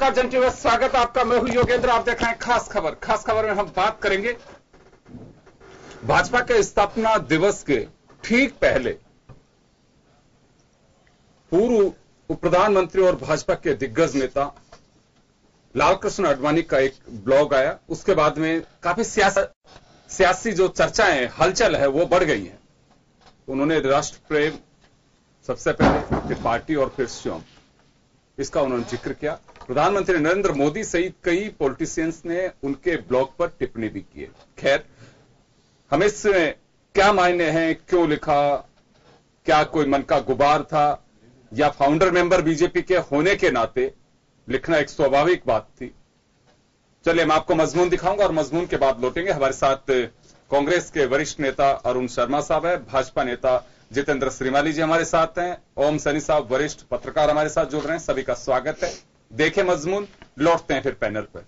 नमस्कार जन टीवी, स्वागत है आपका। मैं हूं योगेंद्र, आप देख रहे हैं खास खबर। खास खबर में हम बात करेंगे भाजपा के स्थापना दिवस के ठीक पहले पूर्व उप प्रधानमंत्री और भाजपा के दिग्गज नेता लालकृष्ण आडवाणी का एक ब्लॉग आया। उसके बाद में काफी सियासी जो चर्चाएं, हलचल है, वो बढ़ गई है। उन्होंने राष्ट्र प्रेम सबसे पहले, फिर पार्टी और फिर स्वयं, इसका उन्होंने जिक्र किया। प्रधानमंत्री नरेंद्र मोदी सहित कई पॉलिटिशियंस ने उनके ब्लॉग पर टिप्पणी भी की है। खैर, हमें इसमें क्या मायने हैं, क्यों लिखा, क्या कोई मन का गुबार था या फाउंडर मेंबर बीजेपी के होने के नाते लिखना एक स्वाभाविक बात थी। चलिए मैं आपको मजमून दिखाऊंगा और मजमून के बाद लौटेंगे। हमारे साथ कांग्रेस के वरिष्ठ नेता अरुण शर्मा साहब है, भाजपा नेता जितेंद्र श्रीमाली जी हमारे साथ हैं, ओम सैनी साहब वरिष्ठ पत्रकार हमारे साथ जुड़ रहे हैं। सभी का स्वागत है। देखें मजमून, लौटते हैं फिर पैनल पर।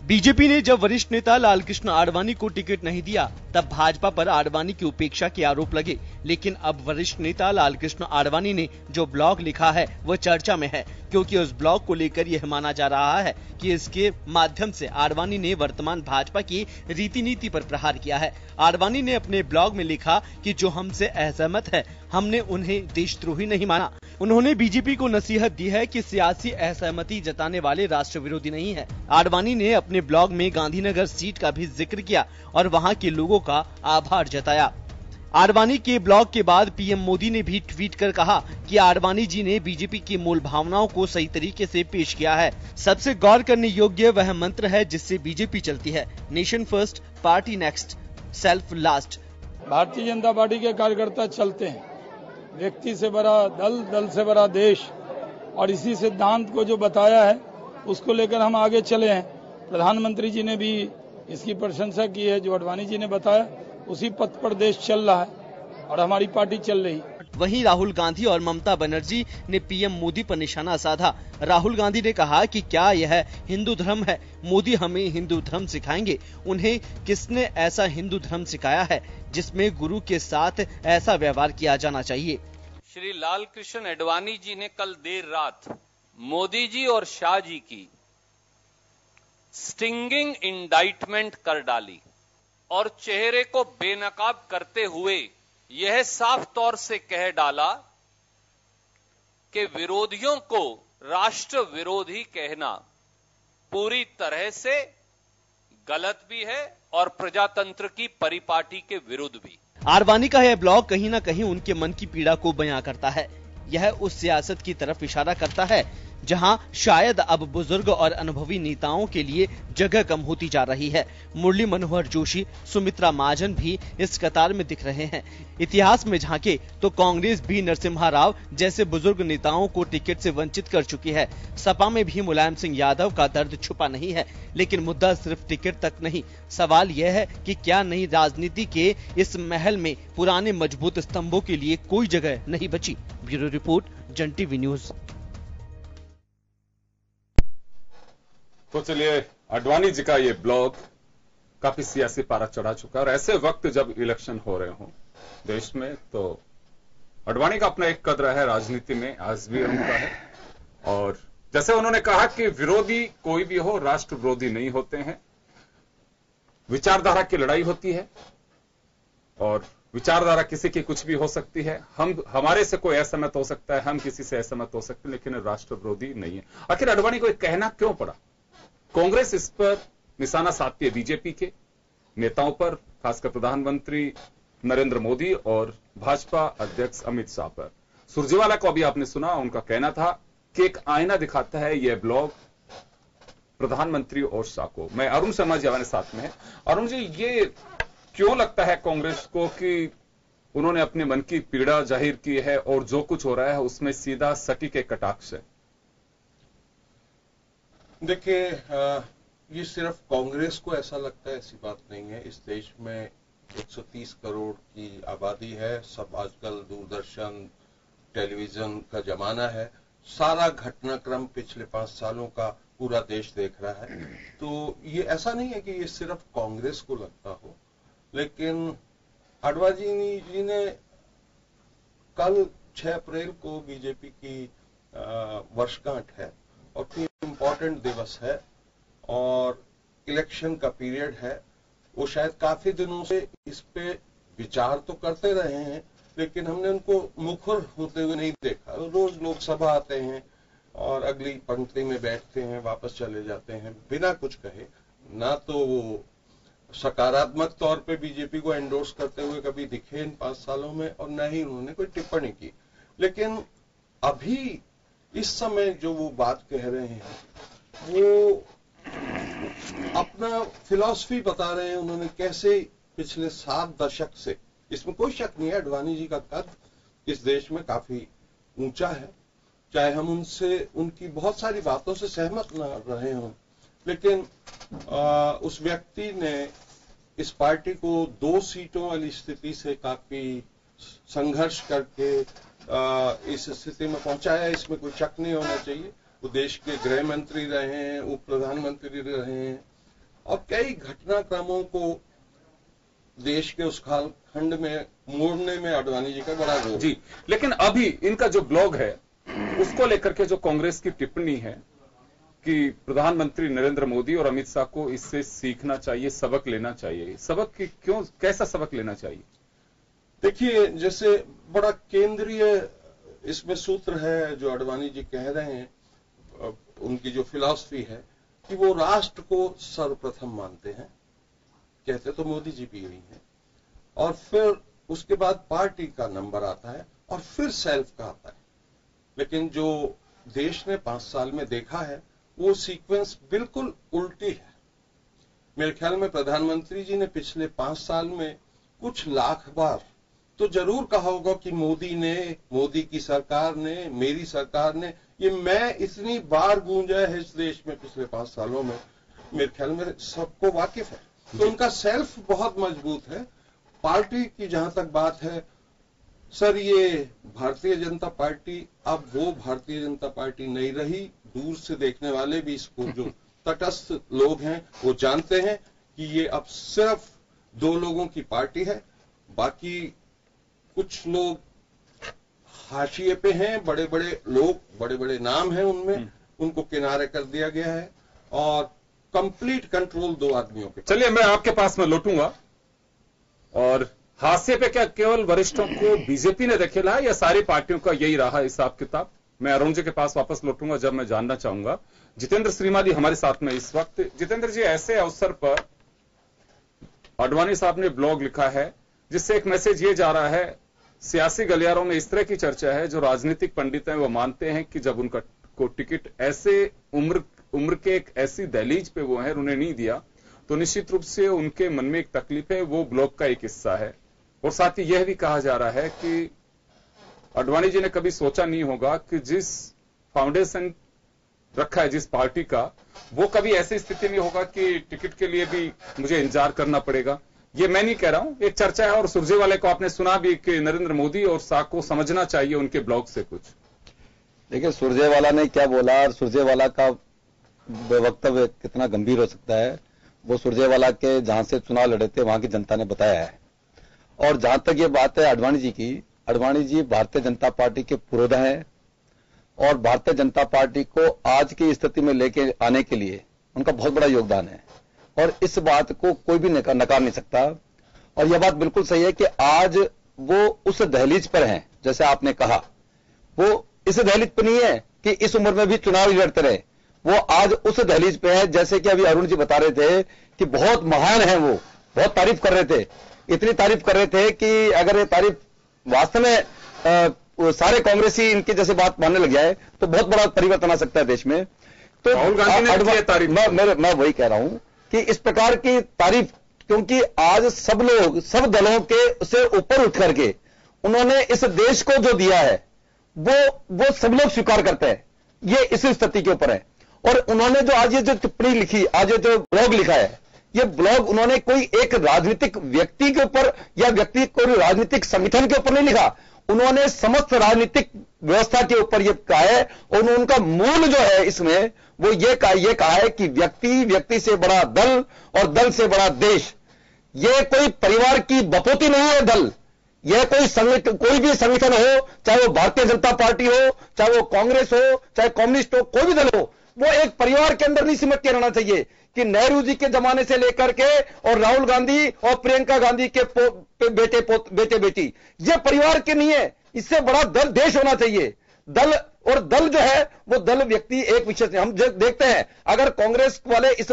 बीजेपी ने जब वरिष्ठ नेता लालकृष्ण आडवाणी को टिकट नहीं दिया, तब भाजपा पर आडवाणी की उपेक्षा के आरोप लगे। लेकिन अब वरिष्ठ नेता लालकृष्ण आडवाणी ने जो ब्लॉग लिखा है वो चर्चा में है, क्योंकि उस ब्लॉग को लेकर यह माना जा रहा है कि इसके माध्यम से आडवाणी ने वर्तमान भाजपा की रीति नीति पर प्रहार किया है। आडवाणी ने अपने ब्लॉग में लिखा कि जो हमसे असहमत है, हमने उन्हें देशद्रोही नहीं माना। उन्होंने बीजेपी को नसीहत दी है कि सियासी असहमति जताने वाले राष्ट्र विरोधी नहीं है। आडवाणी ने अपने ब्लॉग में गांधीनगर सीट का भी जिक्र किया और वहां के लोगों का आभार जताया। आडवाणी के ब्लॉग के बाद पीएम मोदी ने भी ट्वीट कर कहा कि आडवाणी जी ने बीजेपी की मूल भावनाओं को सही तरीके से पेश किया है। सबसे गौर करने योग्य वह मंत्र है जिससे बीजेपी चलती है, nation first, party next, self last. Bharatiya Janata party के कार्यकर्ता चलते हैं, व्यक्ति से बड़ा दल, दल से बड़ा देश, और इसी सिद्धांत को जो बताया है उसको लेकर हम आगे चले हैं। प्रधानमंत्री जी ने भी इसकी प्रशंसा की है। जो आडवाणी जी ने बताया उसी पथ पर देश चल रहा है और हमारी पार्टी चल रही है। वहीं राहुल गांधी और ममता बनर्जी ने पीएम मोदी पर निशाना साधा। राहुल गांधी ने कहा कि क्या यह हिंदू धर्म है? मोदी हमें हिंदू धर्म सिखाएंगे। उन्हें किसने ऐसा हिंदू धर्म सिखाया है जिसमें गुरु के साथ ऐसा व्यवहार किया जाना चाहिए? श्री लालकृष्ण आडवाणी जी ने कल देर रात मोदी जी और शाह जी की स्टिंगिंग इंडाइटमेंट कर डाली और चेहरे को बेनकाब करते हुए यह साफ तौर से कह डाला कि विरोधियों को राष्ट्र विरोधी कहना पूरी तरह से गलत भी है और प्रजातंत्र की परिपाटी के विरुद्ध भी। आडवाणी का यह ब्लॉग कहीं न कहीं उनके मन की पीड़ा को बयां करता है। यह उस सियासत की तरफ इशारा करता है जहां शायद अब बुजुर्ग और अनुभवी नेताओं के लिए जगह कम होती जा रही है। मुरली मनोहर जोशी, सुमित्रा महाजन भी इस कतार में दिख रहे हैं। इतिहास में झांके तो कांग्रेस भी नरसिम्हा राव जैसे बुजुर्ग नेताओं को टिकट से वंचित कर चुकी है। सपा में भी मुलायम सिंह यादव का दर्द छुपा नहीं है। लेकिन मुद्दा सिर्फ टिकट तक नहीं, सवाल यह है कि क्या नई राजनीति के इस महल में पुराने मजबूत स्तंभों के लिए कोई जगह नहीं बची? ब्यूरो रिपोर्ट, जन टीवी न्यूज। तो चलिए, आडवाणी जी का ये ब्लॉग काफी सियासी पारा चढ़ा चुका है और ऐसे वक्त जब इलेक्शन हो रहे हों देश में, तो आडवाणी का अपना एक कद्र है राजनीति में, आज भी उनका है। और जैसे उन्होंने कहा कि विरोधी कोई भी हो, राष्ट्र विरोधी नहीं होते हैं। विचारधारा की लड़ाई होती है और विचारधारा किसी की कुछ भी हो सकती है। हमारे से कोई असहमत हो सकता है, हम किसी से असहमत हो सकते हैं, लेकिन राष्ट्र विरोधी नहीं है। आखिर आडवाणी को कहना क्यों पड़ा? कांग्रेस इस पर निशाना साधती है बीजेपी के नेताओं पर, खासकर प्रधानमंत्री नरेंद्र मोदी और भाजपा अध्यक्ष अमित शाह पर। सुरजेवाला को अभी आपने सुना, उनका कहना था कि एक आईना दिखाता है यह ब्लॉग प्रधानमंत्री और शाह को। मैं अरुण शर्मा जी हमारे साथ में है। अरुण जी, ये क्यों लगता है कांग्रेस को कि उन्होंने अपने मन की पीड़ा जाहिर की है और जो कुछ हो रहा है उसमें सीधा सटीक एक कटाक्ष है? देखिए, ये सिर्फ कांग्रेस को ऐसा लगता है ऐसी बात नहीं है। इस देश में 130 करोड़ की आबादी है। सब आजकल दूरदर्शन, टेलीविजन का जमाना है। सारा घटनाक्रम पिछले 5 सालों का पूरा देश देख रहा है। तो ये ऐसा नहीं है कि ये सिर्फ कांग्रेस को लगता हो। लेकिन आडवाणी जी ने कल 6 अप्रैल को बीजेपी की वर्षगांठ है और कोई इम्पोर्टेंट दिवस है और इलेक्शन का पीरियड है। वो शायद काफी दिनों से इस पे विचार तो करते रहे हैं, लेकिन हमने उनको मुखर होते हुए नहीं देखा। रोज लोकसभा आते हैं और अगली पंक्ति में बैठते हैं, वापस चले जाते हैं बिना कुछ कहे। ना तो वो सकारात्मक तौर पे बीजेपी को एंडोर्स करते हुए कभी दिखे इन 5 सालों में, और न ही उन्होंने कोई टिप्पणी की। लेकिन अभी इस समय जो वो बात कह रहे हैं वो अपना फिलॉसफी बता रहे हैं। उन्होंने कैसे पिछले 7 दशक से, इसमें कोई शक नहीं है आडवाणी जी का कद इस देश में काफी ऊंचा है, चाहे हम उनकी बहुत सारी बातों से सहमत न रहे हों, लेकिन उस व्यक्ति ने इस पार्टी को 2 सीटों वाली स्थिति से काफी संघर्ष करके इस स्थिति में पहुंचाया। इसमें कोई शक नहीं होना चाहिए। वो देश के गृह मंत्री रहे हैं, उप प्रधानमंत्री रहे हैं और कई घटनाक्रमों को देश के उस कालखंड में मोड़ने में आडवाणी जी का बड़ा रोल जी। लेकिन अभी इनका जो ब्लॉग है उसको लेकर के जो कांग्रेस की टिप्पणी है कि प्रधानमंत्री नरेंद्र मोदी और अमित शाह को इससे सीखना चाहिए, सबक लेना चाहिए। सबक की क्यों, कैसा सबक लेना चाहिए? देखिए, जैसे बड़ा केंद्रीय इसमें सूत्र है जो आडवाणी जी कह रहे हैं, उनकी जो फिलॉसफी है कि वो राष्ट्र को सर्वप्रथम मानते हैं, कहते तो मोदी जी भी यही हैं, और फिर उसके बाद पार्टी का नंबर आता है और फिर सेल्फ का आता है। लेकिन जो देश ने 5 साल में देखा है वो सीक्वेंस बिल्कुल उल्टी है। मेरे ख्याल में प्रधानमंत्री जी ने पिछले 5 साल में कुछ लाख बार तो जरूर कहा होगा कि मोदी ने, मोदी की सरकार ने, मेरी सरकार ने, ये मैं इतनी बार गूंजा है इस देश में पिछले 5 सालों में, मेरे ख्याल में सबको वाकिफ है। तो उनका सेल्फ बहुत मजबूत है। पार्टी की जहां तक बात है, सर, ये भारतीय जनता पार्टी अब वो भारतीय जनता पार्टी नहीं रही। दूर से देखने वाले भी इसको, जो तटस्थ लोग हैं, वो जानते हैं कि ये अब सिर्फ 2 लोगों की पार्टी है। बाकी कुछ लोग हाशिए पे हैं, बड़े बड़े लोग, बड़े बड़े नाम हैं उनमें, उनको किनारे कर दिया गया है और कंप्लीट कंट्रोल 2 आदमियों पे। चलिए, मैं आपके पास में लौटूंगा। और हाशिए पे क्या केवल वरिष्ठों को बीजेपी ने धकेला है या सारी पार्टियों का यही रहा हिसाब किताब? मैं अरुण जी के पास वापस लौटूंगा जब मैं जानना चाहूंगा। जितेंद्र श्रीमाली हमारे साथ में इस वक्त। जितेंद्र जी, ऐसे अवसर पर आडवाणी साहब ने ब्लॉग लिखा है जिससे एक मैसेज ये जा रहा है, सियासी गलियारों में इस तरह की चर्चा है, जो राजनीतिक पंडित हैं वो मानते हैं कि जब उनका को टिकट ऐसे उम्र के एक ऐसी दहलीज पे वो है, उन्हें नहीं दिया, तो निश्चित रूप से उनके मन में एक तकलीफ है। वो ब्लॉग का एक हिस्सा है। और साथ ही यह भी कहा जा रहा है कि आडवाणी जी ने कभी सोचा नहीं होगा कि जिस फाउंडेशन रखा है जिस पार्टी का, वो कभी ऐसी स्थिति में होगा कि टिकट के लिए भी मुझे इंतजार करना पड़ेगा। ये मैं नहीं कह रहा हूं, एक चर्चा है। और सुरजेवाला को आपने सुना भी कि नरेंद्र मोदी और शाह को समझना चाहिए उनके ब्लॉग से कुछ। देखिए, सुरजेवाला ने क्या बोला और सुरजेवाला का वक्तव्य कितना गंभीर हो सकता है, वो सुरजेवाला के जहां से चुनाव लड़े थे वहां की जनता ने बताया है। और जहां तक ये बात है आडवाणी जी की, आडवाणी जी भारतीय जनता पार्टी के पुरोधा हैं और भारतीय जनता पार्टी को आज की स्थिति में लेके आने के लिए उनका बहुत बड़ा योगदान है और इस बात को कोई भी नकार नहीं सकता। और यह बात बिल्कुल सही है कि आज वो उस दहलीज पर हैं, जैसे आपने कहा, वो इस दहलीज पर नहीं है कि इस उम्र में भी चुनाव लड़ते रहे, वो आज उस दहलीज पे है। जैसे कि अभी अरुण जी बता रहे थे कि बहुत महान है, वो बहुत तारीफ कर रहे थे, इतनी तारीफ कर रहे थे कि अगर ये तारीफ वास्तव में सारे कांग्रेसी इनकी जैसे बात मानने लग जाए तो बहुत बड़ा परिवर्तन आ सकता है देश में। तो राहुल गांधी ने तारीफ, मैं वही कह रहा हूं कि इस प्रकार की तारीफ, क्योंकि आज सब लोग, सब दलों के से ऊपर उठ करके उन्होंने इस देश को जो दिया है वो सब लोग स्वीकार करते हैं। ये इस स्थिति के ऊपर है। और उन्होंने जो आज ये जो टिप्पणी लिखी, आज ये जो ब्लॉग लिखा है, ये ब्लॉग उन्होंने कोई एक राजनीतिक व्यक्ति के ऊपर या व्यक्ति कोई राजनीतिक संगठन के ऊपर नहीं लिखा, उन्होंने समस्त राजनीतिक व्यवस्था के ऊपर ये कहा है। और उनका मूल जो है इसमें वो ये कहा है कि व्यक्ति से बड़ा दल और दल से बड़ा देश। ये कोई परिवार की बपोती नहीं है दल, यह कोई भी संगठन हो, चाहे वो भारतीय जनता पार्टी हो, चाहे वो कांग्रेस हो, चाहे कम्युनिस्ट हो, कोई भी दल हो, वो एक परिवार के अंदर नहीं सिमट के रहना चाहिए कि नेहरू जी के जमाने से लेकर के और राहुल गांधी और प्रियंका गांधी के बेटे बेटी, ये परिवार के नहीं है। इससे बड़ा दल देश होना चाहिए। दल जो है वो दल व्यक्ति एक विषय से हम देखते हैं, अगर कांग्रेस वाले इस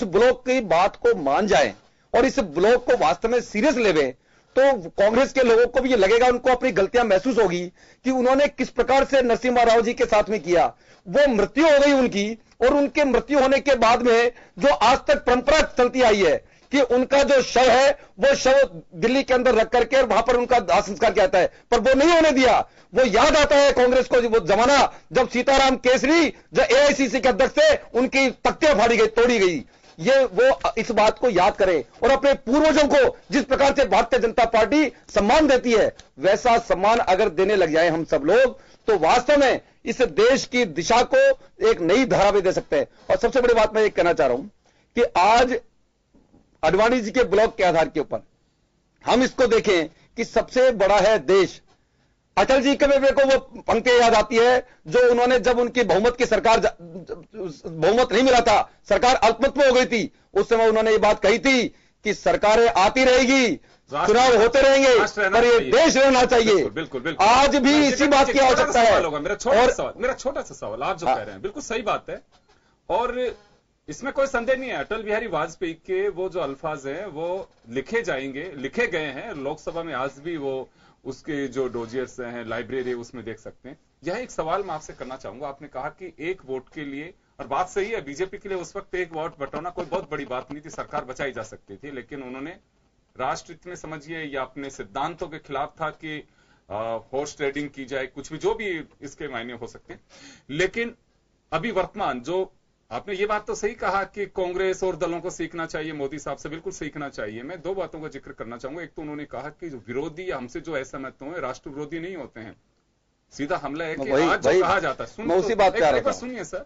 ब्लॉक की बात को मान जाएं और इस ब्लॉक को वास्तव में सीरियस लेवे, तो कांग्रेस के लोगों को भी ये लगेगा, उनको अपनी गलतियां महसूस होगी कि उन्होंने किस प्रकार से नरसिम्हा राव जी के साथ में किया। वो मृत्यु हो गई उनकी, और उनके मृत्यु होने के बाद में जो आज तक परंपरा चलती आई है कि उनका जो शव है वो शव दिल्ली के अंदर रख करके वहां पर उनका दाह संस्कार किया जाता है, पर वो नहीं होने दिया। वो याद आता है कांग्रेस को वो जमाना जब सीताराम केसरी जो एआईसीसी के अध्यक्ष थे, उनकी तख्तियां फाड़ी गई, तोड़ी गई। ये वो इस बात को याद करें और अपने पूर्वजों को जिस प्रकार से भारतीय जनता पार्टी सम्मान देती है, वैसा सम्मान अगर देने लग जाए हम सब लोग, तो वास्तव में इस देश की दिशा को एक नई धारा भी दे सकते हैं। और सबसे बड़ी बात मैं ये कहना चाह रहा हूं कि आज आडवाणी जी के ब्लॉग के आधार के ऊपर हम इसको देखें कि सबसे बड़ा है देश। अटल जी के मेरे को वो पंक्ति याद आती है जो उन्होंने, जब उनकी बहुमत की सरकार, बहुमत नहीं मिला था, सरकार अल्पमत में हो गई थी, उस समय उन्होंने ये बात कही थी कि सरकारें आती रहेगी, चुनाव होते रहेंगे, पर ये देश रहना चाहिए। बिल्कुल बिल्कुल। आज भी इसी बात की आवश्यकता है। मेरा छोटा सा सवाल, आप जो कह रहे हैं बिल्कुल सही बात है और इसमें कोई संदेह नहीं है। अटल बिहारी वाजपेयी के वो जो अल्फाज हैं वो लिखे जाएंगे, लिखे गए हैं लोकसभा में, आज भी वो उसके जो डोजियर्स हैं, लाइब्रेरी, उसमें देख सकते हैं। यह एक सवाल मैं आपसे करना चाहूंगा। आपने कहा कि एक वोट के लिए, और बात सही है, बीजेपी के लिए उस वक्त एक वोट बटोरना कोई बहुत बड़ी बात नहीं थी, सरकार बचाई जा सकती थी, लेकिन उन्होंने राष्ट्र हित में समझिए या अपने सिद्धांतों के खिलाफ था कि हॉर्स ट्रेडिंग की जाए, कुछ भी, जो भी इसके मायने हो सकते हैं। लेकिन अभी वर्तमान जो आपने ये बात तो सही कहा कि कांग्रेस और दलों को सीखना चाहिए, मोदी साहब से बिल्कुल सीखना चाहिए। मैं दो बातों का जिक्र करना चाहूंगा। एक तो उन्होंने कहा कि जो विरोधी हमसे जो असहमत हुए राष्ट्र विरोधी नहीं होते हैं, सीधा हमला है कि आज जो कहा जाता है, सुनिए सर,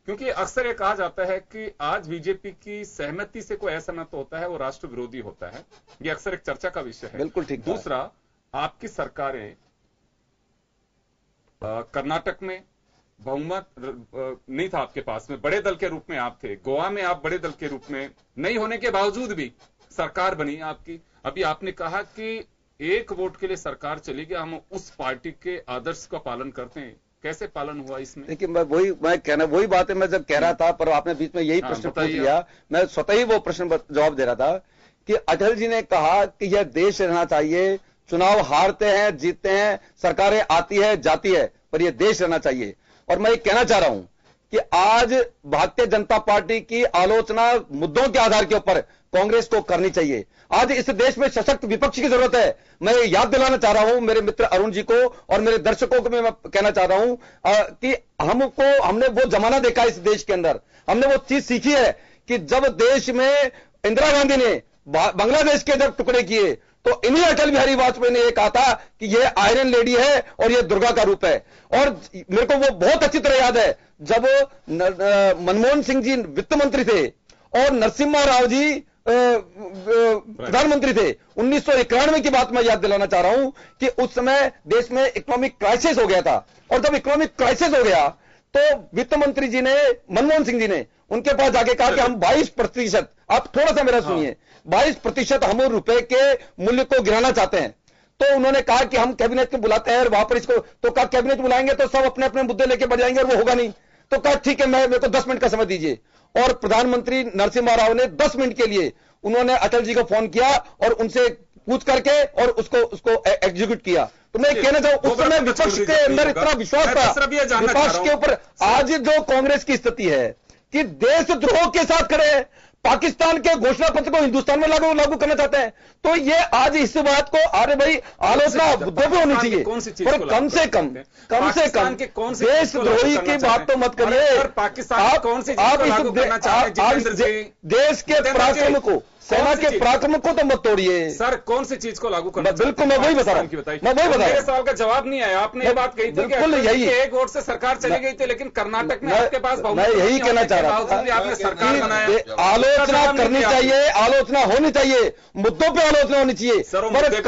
क्योंकि अक्सर ये कहा जाता है कि आज बीजेपी की सहमति से कोई असहमत होता है वो राष्ट्र विरोधी होता है, ये अक्सर एक चर्चा का विषय है। बिल्कुल ठीक। दूसरा, आपकी सरकारें कर्नाटक में बहुमत नहीं था आपके पास में, बड़े दल के रूप में आप थे, गोवा में आप बड़े दल के रूप में नहीं होने के बावजूद भी सरकार बनी आपकी। अभी आपने कहा कि एक वोट के लिए सरकार चलेगी, हम उस पार्टी के आदर्श का पालन करते हैं, कैसे पालन हुआ इसमें? देखिए, वही बात है, मैं जब कह रहा था, पर आपने बीच में यही प्रश्न पूछ लिया, मैं स्वतः ही वो प्रश्न जवाब दे रहा था कि अटल जी ने कहा कि यह देश रहना चाहिए, चुनाव हारते हैं, जीतते हैं, सरकारें आती है, जाती है, पर यह देश रहना चाहिए। और मैं ये कहना चाह रहा हूं कि आज भारतीय जनता पार्टी की आलोचना मुद्दों के आधार के ऊपर कांग्रेस को करनी चाहिए। आज इस देश में सशक्त विपक्ष की जरूरत है। मैं याद दिलाना चाह रहा हूं मेरे मित्र अरुण जी को और मेरे दर्शकों को मैं कहना चाह रहा हूं कि हमने वो जमाना देखा इस देश के अंदर, हमने वो चीज सीखी है कि जब देश में इंदिरा गांधी ने बांग्लादेश के जब टुकड़े किए, तो इन्हीं अटल बिहारी वाजपेयी ने यह कहा था कि यह आयरन लेडी है और यह दुर्गा का रूप है। और मेरे को वो बहुत अच्छी तरह याद है जब मनमोहन सिंह जी वित्त मंत्री थे और नरसिम्हा राव जी प्रधानमंत्री थे, 1991 की बात मैं याद दिलाना चाह रहा हूं कि उस समय देश में इकोनॉमिक क्राइसिस हो गया था। और जब इकोनॉमिक क्राइसिस हो गया तो वित्त मंत्री जी ने, मनमोहन सिंह जी ने उनके पास जाके कहा कि हम 22%, आप थोड़ा सा मेरा सुनिए, 22% हम रुपए के मूल्य को गिराना चाहते हैं। तो उन्होंने कहा कि हम कैबिनेट को बुलाते हैं और वहां पर इसको, तो कहा कैबिनेट बुलाएंगे तो सब अपने अपने मुद्दे लेके बढ़ जाएंगे और वो होगा नहीं। तो कहा ठीक है, मेरे को 10 मिनट का समय दीजिए। और प्रधानमंत्री नरसिम्हा राव ने 10 मिनट के लिए उन्होंने अटल जी को फोन किया और उनसे पूछ करके और उसको एग्जीक्यूट किया। तो मैं कहना चाहूं, उस समय विपक्ष के अंदर इतना विश्वास था विपक्ष के ऊपर। आज जो कांग्रेस की स्थिति है कि देशद्रोह के साथ खड़े हैं, पाकिस्तान के घोषणा पत्र को हिंदुस्तान में लागू करना चाहते हैं, तो ये आज इस बात को, अरे भाई आलोचना मुद्दों पर होनी चाहिए, और कम से कम देशद्रोही की बात तो मत करिए। आप देश के पराक्रम को, सेना के पराक्रम को तो मत तोड़िए सर। कौन सी चीज को लागू करना? बिल्कुल मैं वही बता रहा हूँ, मैं वही बता रहा हूँ। मेरे सवाल का जवाब नहीं आया। आपने ये बात कही थी बिल्कुल यही, एक वोट से सरकार चली गई थी, लेकिन कर्नाटक में आपके पास मैं यही कहना चाह रहा था, आपने सरकार बनाया। आलोचना करनी चाहिए, आलोचना होनी चाहिए, मुद्दों पे आलोचना होनी चाहिए, पर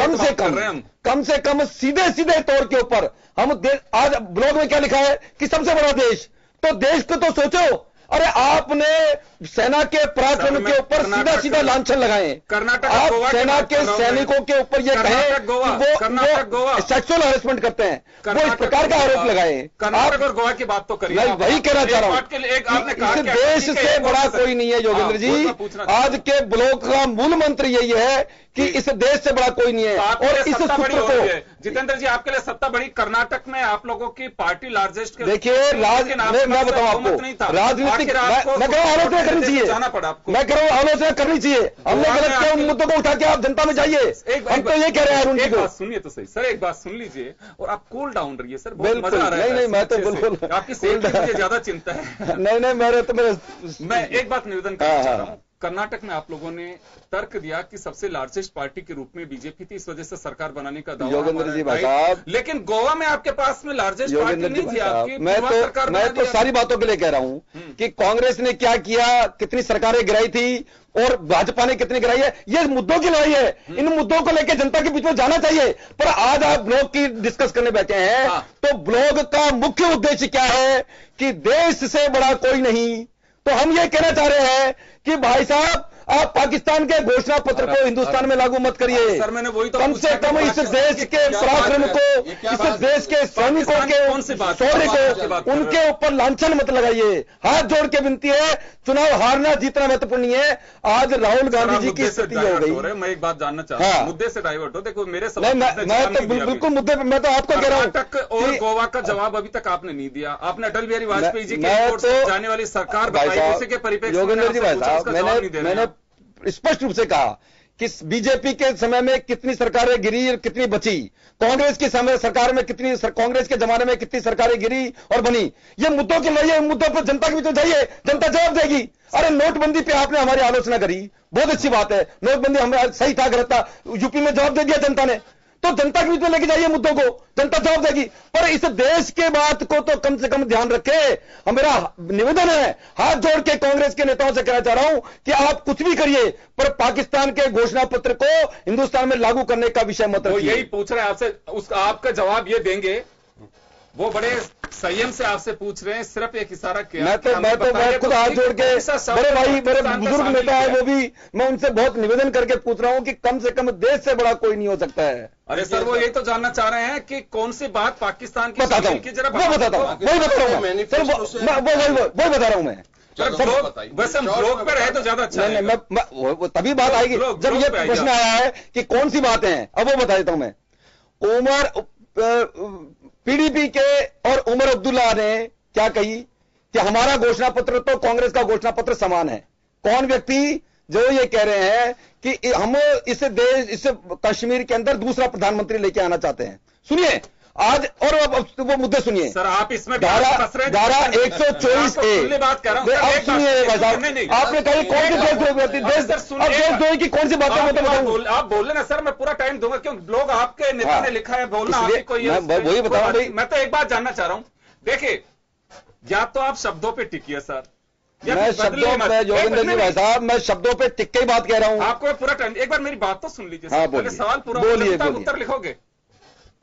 कम से कम सीधे सीधे तौर के ऊपर हम आज ब्लॉग में क्या लिखा है कि सबसे बड़ा देश, तो देश को तो सोचो। अरे आपने सेना के पराक्रम के ऊपर सीधा सीधा लांछन लगाए, कर्नाटक आप सेना के सैनिकों के ऊपर ये कहें वो सेक्सुअल हैरेसमेंट करते हैं, वो इस प्रकार का आरोप लगाए। कर्नाटक और गोवा की बात तो करिए। मैं वही कहना चाह रहा हूं, इस देश से बड़ा कोई नहीं है योगेंद्र जी। आज के ब्लॉक का मूल मंत्र यही है कि इस देश से बड़ा कोई नहीं है। और इस सूत्र को जितेंद्र जी, आपके लिए सत्ता बड़ी, कर्नाटक में आप लोगों की पार्टी लार्जेस्ट। देखिए मैं बताऊं आपको, राजनीतिक मैं कह रहा हूं आलोचना करनी चाहिए, मैं कह रहा हूं आलोचना करनी चाहिए। हमने गलत किया, उन मुद्दों को उठा के आप जनता में जाइए। हम तो ये कह रहे हैं एक बात सुनिए तो सही सर, एक बात सुन लीजिए और आप कूल डाउन रहिए सर। बिल्कुल नहीं, मैं तो बिल्कुल आपकी सेहत की मुझे ज्यादा चिंता है। नहीं मैं एक बात निवेदन करना चाह रहा हूं। कर्नाटक में आप लोगों ने तर्क दिया कि सबसे लार्जेस्ट पार्टी के रूप में बीजेपी थी, इस वजह से सरकार बनाने का दावा। योगेंद्र जी भाई साहब, लेकिन गोवा में आपके पास में लार्जेस्ट पार्टी नहीं थी आपकी। मैं तो सारी बातों के लिए कह रहा हूं कि कांग्रेस ने क्या किया, कितनी सरकारें गिराई थी और भाजपा ने कितनी गिराई है, ये मुद्दों की लड़ाई है। इन मुद्दों को लेकर जनता के बीच में जाना चाहिए। पर आज आप ब्लॉग की डिस्कस करने बैठे हैं, तो ब्लॉग का मुख्य उद्देश्य क्या है कि देश से बड़ा कोई नहीं। तो हम ये कहना चाह रहे हैं कि भाई साहब, आप पाकिस्तान के घोषणा पत्र को हिंदुस्तान में लागू मत करिए। सर मैंने वही तो कम से कम इस देश के पराक्रम को, इस देश के सैनिकों के शौर्य को, उनके ऊपर लांछन मत लगाइए। हाथ जोड़ के विनती है, चुनाव हारना जीतना महत्वपूर्ण नहीं है। आज राहुल गांधी जी की स्थिति हो गई। मैं एक बात जानना चाहता हूं, मुद्दे से डाइवर्ट हो। देखो मेरे सवाल मैं तो बिल्कुल मुद्दे पे, मैं तो आपको कह रहा हूं, कर्नाटक और गोवा का जवाब अभी तक आपने नहीं दिया। आपने अटल बिहारी वाजपेयी जी के जाने वाली सरकार बताई, उसी के परिप्रेक्ष्य योगेंद्र जी भाई साहब, मैंने स्पष्ट रूप से कहा कि बीजेपी के समय में कितनी सरकारें गिरी और कितनी बची, कांग्रेस के समय सरकार में कितनी, कांग्रेस के जमाने में कितनी सरकारें गिरी और बनी। ये मुद्दों के लिए, मुद्दों पर जनता के बीच में जाइए, जनता जवाब देगी। अरे नोटबंदी पे आपने हमारी आलोचना करी, बहुत अच्छी बात है, नोटबंदी हमारा सही था गलत था, यूपी में जवाब दे दिया जनता ने, तो जनता के बीच में लेके जाइए मुद्दों को, जनता जवाब देगी। पर इस देश के बात को तो कम से कम ध्यान रखे। मेरा निवेदन है, हाथ जोड़ के कांग्रेस के नेताओं से कहना चाह रहा हूं कि आप कुछ भी करिए, पर पाकिस्तान के घोषणा पत्र को हिंदुस्तान में लागू करने का विषय मत रखिए। यही पूछ रहे हैं आपसे, आपका जवाब ये देंगे। वो बड़े संयम से आपसे पूछ रहे हैं, सिर्फ एक इशारा किया। मैं खुद हाथ जोड़ के, बड़े भाई, मेरे बुजुर्ग नेता है वो भी, मैं उनसे बहुत निवेदन करके पूछ रहा हूं कि कम से कम देश से बड़ा कोई नहीं हो सकता है। अरे सर, वो यही तो जानना चाह रहे हैं कि कौन सी बात पाकिस्तान की, बताता हूं, वो बताता हूं, वही बता रहा हूं वही बता रहा हूं मैं। वैसे हम ब्लॉग पर रहे तो ज्यादा अच्छा है। मैं तभी बात आएगी जब ये प्रश्न आया है कि कौन सी बातें हैं। अब वो बता देता हूं मैं। पीडीपी के और उमर अब्दुल्ला ने क्या कही कि हमारा घोषणा पत्र तो कांग्रेस का घोषणा पत्र समान है। कौन व्यक्ति जो ये कह रहे हैं कि हम इस कश्मीर के अंदर दूसरा प्रधानमंत्री लेके आना चाहते हैं। सुनिए आज, और वो मुद्दे सुनिए सर। आप इसमें धारा 124A बात कर रहा हूं। आप सुनिए भाई साहब, आपने कही कौन सी देशद्रोही की कौन सी बातें आप बोल लेना सर, मैं पूरा टाइम दूंगा, क्यों लोग आपके नेता ने लिखा है बोलना, वही बता रहा हूं। मैं तो एक बात जानना चाह रहा हूं, देखिए, या तो आप शब्दों पे टिकिए सर, मैं शब्दों पे, योगेंद्र जी भाई साहब, मैं शब्दों पे टिक के ही बात कह रहा हूं। आपको पूरा टाइम, एक बार मेरी बात तो सुन लीजिए। सवाल पूरा उत्तर लिखोगे।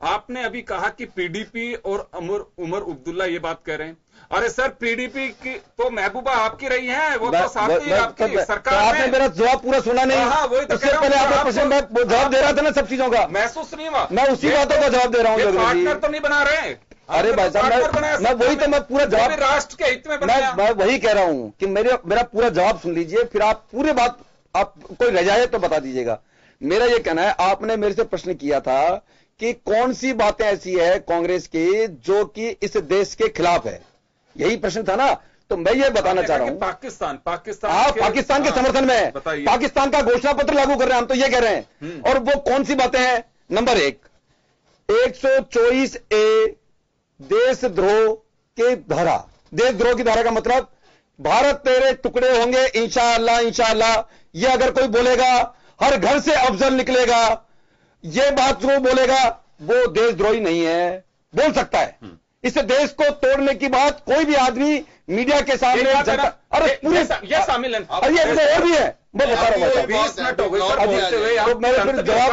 आपने अभी कहा कि पीडीपी और उमर अब्दुल्ला ये बात कह रहे हैं। अरे सर, पीडीपी की तो महबूबा आपकी रही है, वो तो साथी आपकी सरकार में। आपने मेरा जवाब पूरा सुना नहीं। हाँ, वही तो उससे पहले आपने प्रश्न में जवाब दे रहा था ना सब चीजों का। महसूस नहीं हुआ? मैं उसी बातों का जवाब दे रहा हूँ। पार्टनर तो नहीं बना रहे। अरे भाई साहब, मैं वही तो, मैं पूरा जवाब राष्ट्र के हित में बनाया। मैं वही कह रहा हूं कि मेरा पूरा जवाब सुन लीजिए, फिर आप पूरी बात, आप कोई रह जाए तो बता दीजिएगा। मेरा ये कहना है, आपने मेरे से प्रश्न किया था कि कौन सी बातें ऐसी है कांग्रेस की जो कि इस देश के खिलाफ है, यही प्रश्न था ना। तो मैं ये बताना चाह रहा हूं, पाकिस्तान पाकिस्तान के समर्थन में है, पाकिस्तान का घोषणा पत्र लागू कर रहे हैं हम, तो ये कह रहे हैं। और वो कौन सी बातें हैं? नंबर 124A देशद्रोह के धारा। देशद्रोह की धारा का मतलब, भारत तेरे टुकड़े होंगे इंशाअल्लाह, इंशाअल्लाह, ये अगर कोई बोलेगा हर घर से अफजल निकलेगा, ये बात जो बोलेगा वो देशद्रोही नहीं है, बोल सकता है। इस देश को तोड़ने की बात कोई भी आदमी मीडिया के सामने अरे पूरे ये शामिल है, अरे ये और भी है, मैं बता रहा हूँ। 20 मिनट हो गए सर बोलते हुए, आपने जवाब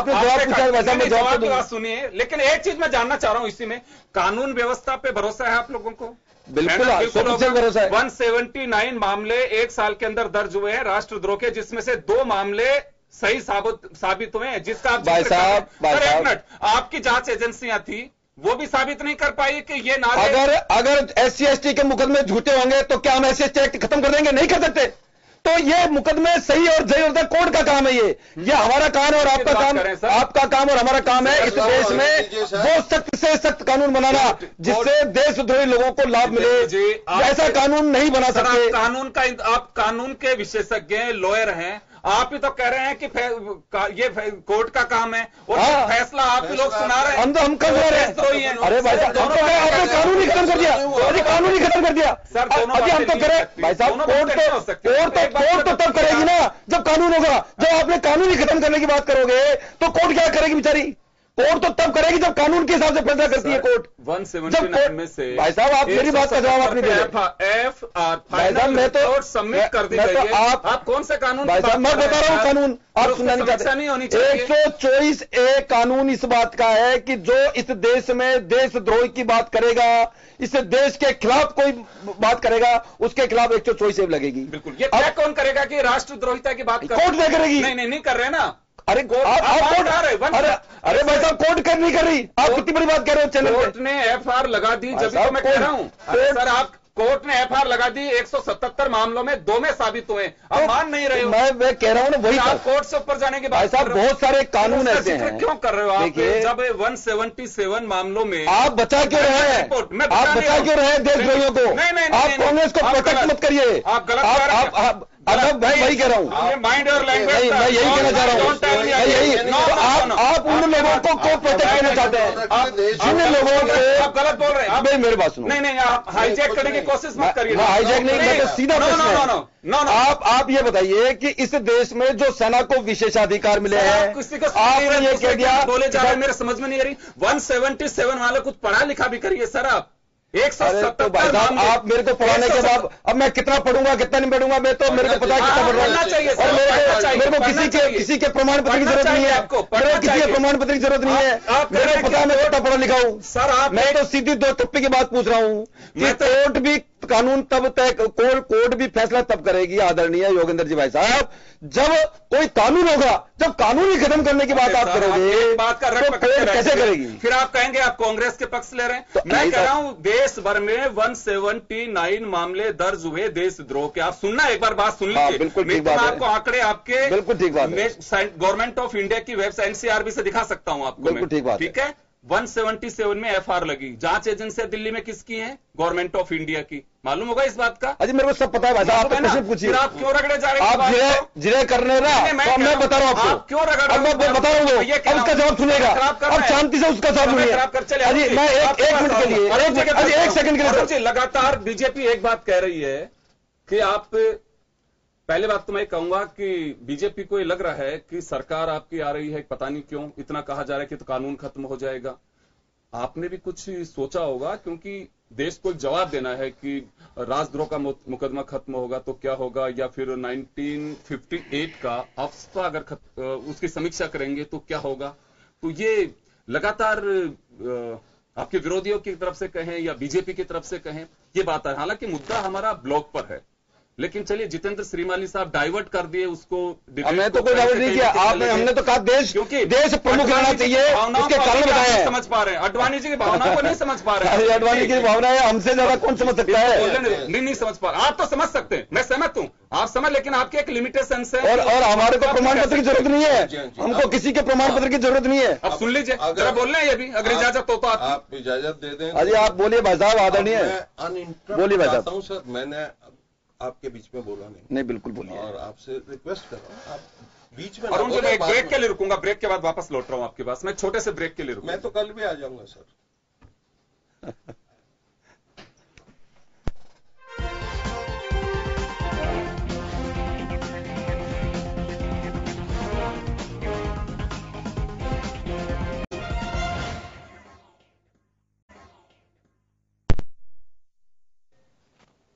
पूछा, वैसा मैं जवाब बात सुनिए। लेकिन एक चीज मैं जानना चाह रहा हूं इसी में, कानून व्यवस्था पे भरोसा है आप लोगों को? बिल्कुल 100% भरोसा है। 179 मामले एक साल के अंदर दर्ज हुए हैं राष्ट्रद्रोह के, जिसमें से 2 मामले सही साबित हुए हैं, जिसका आप भाई साहब एक मिनट, आपकी जांच एजेंसियां थी, वो भी साबित नहीं कर पाई कि ये नारे। अगर SC/ST के मुकदमे झूठे होंगे तो क्या हम SC/ST एक्ट खत्म कर देंगे? नहीं कर सकते। तो ये मुकदमे सही और सही होता है, कोर्ट का काम है ये हमारा काम है और आपका काम और हमारा काम है इस देश में वो सख्त से सख्त कानून बनाना जिससे देशद्रोही लोगों को लाभ मिले। ऐसा कानून नहीं बना सकते। आप कानून के विशेषज्ञ लॉयर हैं, आप ही तो कह रहे हैं कि ये कोर्ट का काम है और फैसला आप ही लोग सुना रहे हैं। हम कर रहे हैं। अरे भाई साहब आपने कानून ही खत्म कर दिया, कानून ही खत्म कर दिया सर। अभी हम तो कह रहे हैं भाई साहब कोर्ट तो तब करेगी ना जब कानून होगा। जब आपने कानून ही खत्म करने की बात करोगे तो कोर्ट क्या करेगी बेचारी? कोर्ट तो तब करेगी जब कानून के हिसाब से फैसला करती है कोर्ट। 179 में से भाई साहब आप मेरी बात का जवाब आपने दिया। FR मैं तो सबमिट कर दी गई है। आप कौन से कानून? भाई साहब मैं बता रहा हूं कानून, आप सुनना नहीं चाहते। नहीं होनी चाहिए। 124A कानून इस बात का है कि जो इस देश में देशद्रोही की बात करेगा, इस देश के खिलाफ कोई बात करेगा, उसके खिलाफ 124A लगेगी। बिल्कुल। ये तय कौन करेगा कि राष्ट्रद्रोहिता की बात कोर्ट तय करेगी। नहीं कर रहे ना। अरे कोर्ट अरे भाई साहब कोर्ट नहीं कर रही। आप कितनी बड़ी बात कह रहे हो? चैनल कोर्ट ने FR लगा दी, जब तो मैं कह रहा हूं सर, आप कोर्ट ने FR लगा दी 177 मामलों में 2 में साबित हुए, अब मान नहीं रहे हो। मैं कह रहा हूँ ना वही आप कोर्ट से ऊपर जाने के बाद साहब बहुत सारे कानून ऐसे हैं। क्यों कर रहे हो आप? जब 177 मामलों में आप बचा क्यों रहे हैं? आप बचा क्यों रहे हैं देशद्रोहियों को? आप कांग्रेस को प्रोटेक्ट मत करिए। आप मैं वही कह रहा हूँ, माइंड और लैंग्वेज। मैं यही कहना चाह रहा हूँ। आप उन लोगों को प्रोटेक्ट करना चाहते हैं जिन लोगों को। आप गलत बोल रहे हैं। आप मेरी बात सुनो। नहीं आप हाईजैक करने की कोशिश मत करिए। हाईजैक नहीं, मैं तो सीधा आप ये बताइए कि इस देश में जो सेना को विशेषाधिकार मिले हैं, आपने ये कह दिया बोले जा रहे हैं, मेरे समझ में नहीं आ रही। 177 वाले कुछ पढ़ा लिखा भी करिए सर आप। 177 आप मेरे को पढ़ाने के बाद अब मैं कितना पढ़ूंगा कितना नहीं पढ़ूंगा, मैं तो मेरे को पता है कितना पढ़ रहा हूं। और मेरे को किसी के प्रमाण पत्र की जरूरत नहीं है। मेरे को किसी के प्रमाण पत्र की जरूरत नहीं है। मेरे को पता है मैं कितना पढ़ा लिखा हूं सर। मैं तो सीधी 2 टप्पे की बात पूछ रहा हूं कि कोर्ट भी कानून तब तय, कोर्ट भी फैसला तब करेगी आदरणीय योगेंद्र जी भाई साहब जब कोई कानून होगा। जब कानून ही खत्म करने की बात आप करोगे बात का तो कोर्ट कैसे करेगी? फिर आप कहेंगे आप कांग्रेस के पक्ष ले रहे हैं। मैं कह रहा हूं देश भर में 179 मामले दर्ज हुए देशद्रोह के। आप सुनना एक बार बात सुन लीजिए। बिल्कुल ठीक बात है। आपको आंकड़े आपके बिल्कुल ठीक बात है। गवर्नमेंट ऑफ इंडिया की वेबसाइट NCRB से दिखा सकता हूं आपको। बिल्कुल ठीक बात ठीक है। 177 में FR लगी। जांच एजेंसियां दिल्ली में किसकी हैं? गवर्नमेंट ऑफ इंडिया की। मालूम होगा इस बात का? अजी मेरे को सब पता है भाई साहब। आप प्रश्न पूछिए। आप क्यों रगड़े जा रहे हैं? आप जिरे करने ना तो मैं बता रहा हूँ आपको। आप क्यों रगड़? अब मैं बता रहा हूँ अब उसका जवाब सुनेगा। अब शांति से उसका जवाब सुनिए। अजी मैं एक मिनट के लिए 1 सेकंड के लिए लगातार बीजेपी एक बात कह रही है कि आप, पहले बात तो मैं कहूंगा कि बीजेपी को ये लग रहा है कि सरकार आपकी आ रही है, पता नहीं क्यों इतना कहा जा रहा है कि तो कानून खत्म हो जाएगा। आपने भी कुछ सोचा होगा, क्योंकि देश को एक जवाब देना है कि राजद्रोह का मुकदमा खत्म होगा तो क्या होगा, या फिर 1958 का अफस्पा अगर उसकी समीक्षा करेंगे तो क्या होगा। तो ये लगातार आपके विरोधियों की तरफ से कहें या बीजेपी की तरफ से कहें, ये बात है। हालांकि मुद्दा हमारा ब्लॉक पर है, लेकिन चलिए जितेंद्र श्रीमाली साहब डाइवर्ट कर दिए उसको। हमने तो कोई डाइवर्ट नहीं किया। हमने तो कहा देश प्रमुख रहना चाहिए, उसके कारण बताया है। समझ पा रहे हैं अडवाणी जी की भावना को नहीं समझ पा रहे हैं। अडवाणी की भावना है, हमसे ज्यादा कौन समझ सकता है? नहीं समझ पा रहे। आप तो समझ सकते हैं, मैं सहमत हूं, आप समझ, लेकिन आपके एक लिमिटेशन है। और हमारे को प्रमाण पत्र की जरूरत नहीं है। हमको किसी के प्रमाण पत्र की जरूरत नहीं है। अब सुन लीजिए, जरा बोल रहे हैं अभी, अगर इजाजत हो तो आप इजाजत दे दें। अजी आप बोलिए भाई साहब, आदरणीय बोलिए भाई साहब। सर मैंने आपके बीच में बोला नहीं। बिल्कुल बोलिए। और आपसे रिक्वेस्ट कर रहा हूं आप बीच में। और उनको मैं एक ब्रेक के लिए रुकूंगा, ब्रेक के बाद वापस लौट रहा हूं आपके पास। मैं छोटे से ब्रेक के लिए रुकूंगा। मैं तो कल भी आ जाऊंगा सर।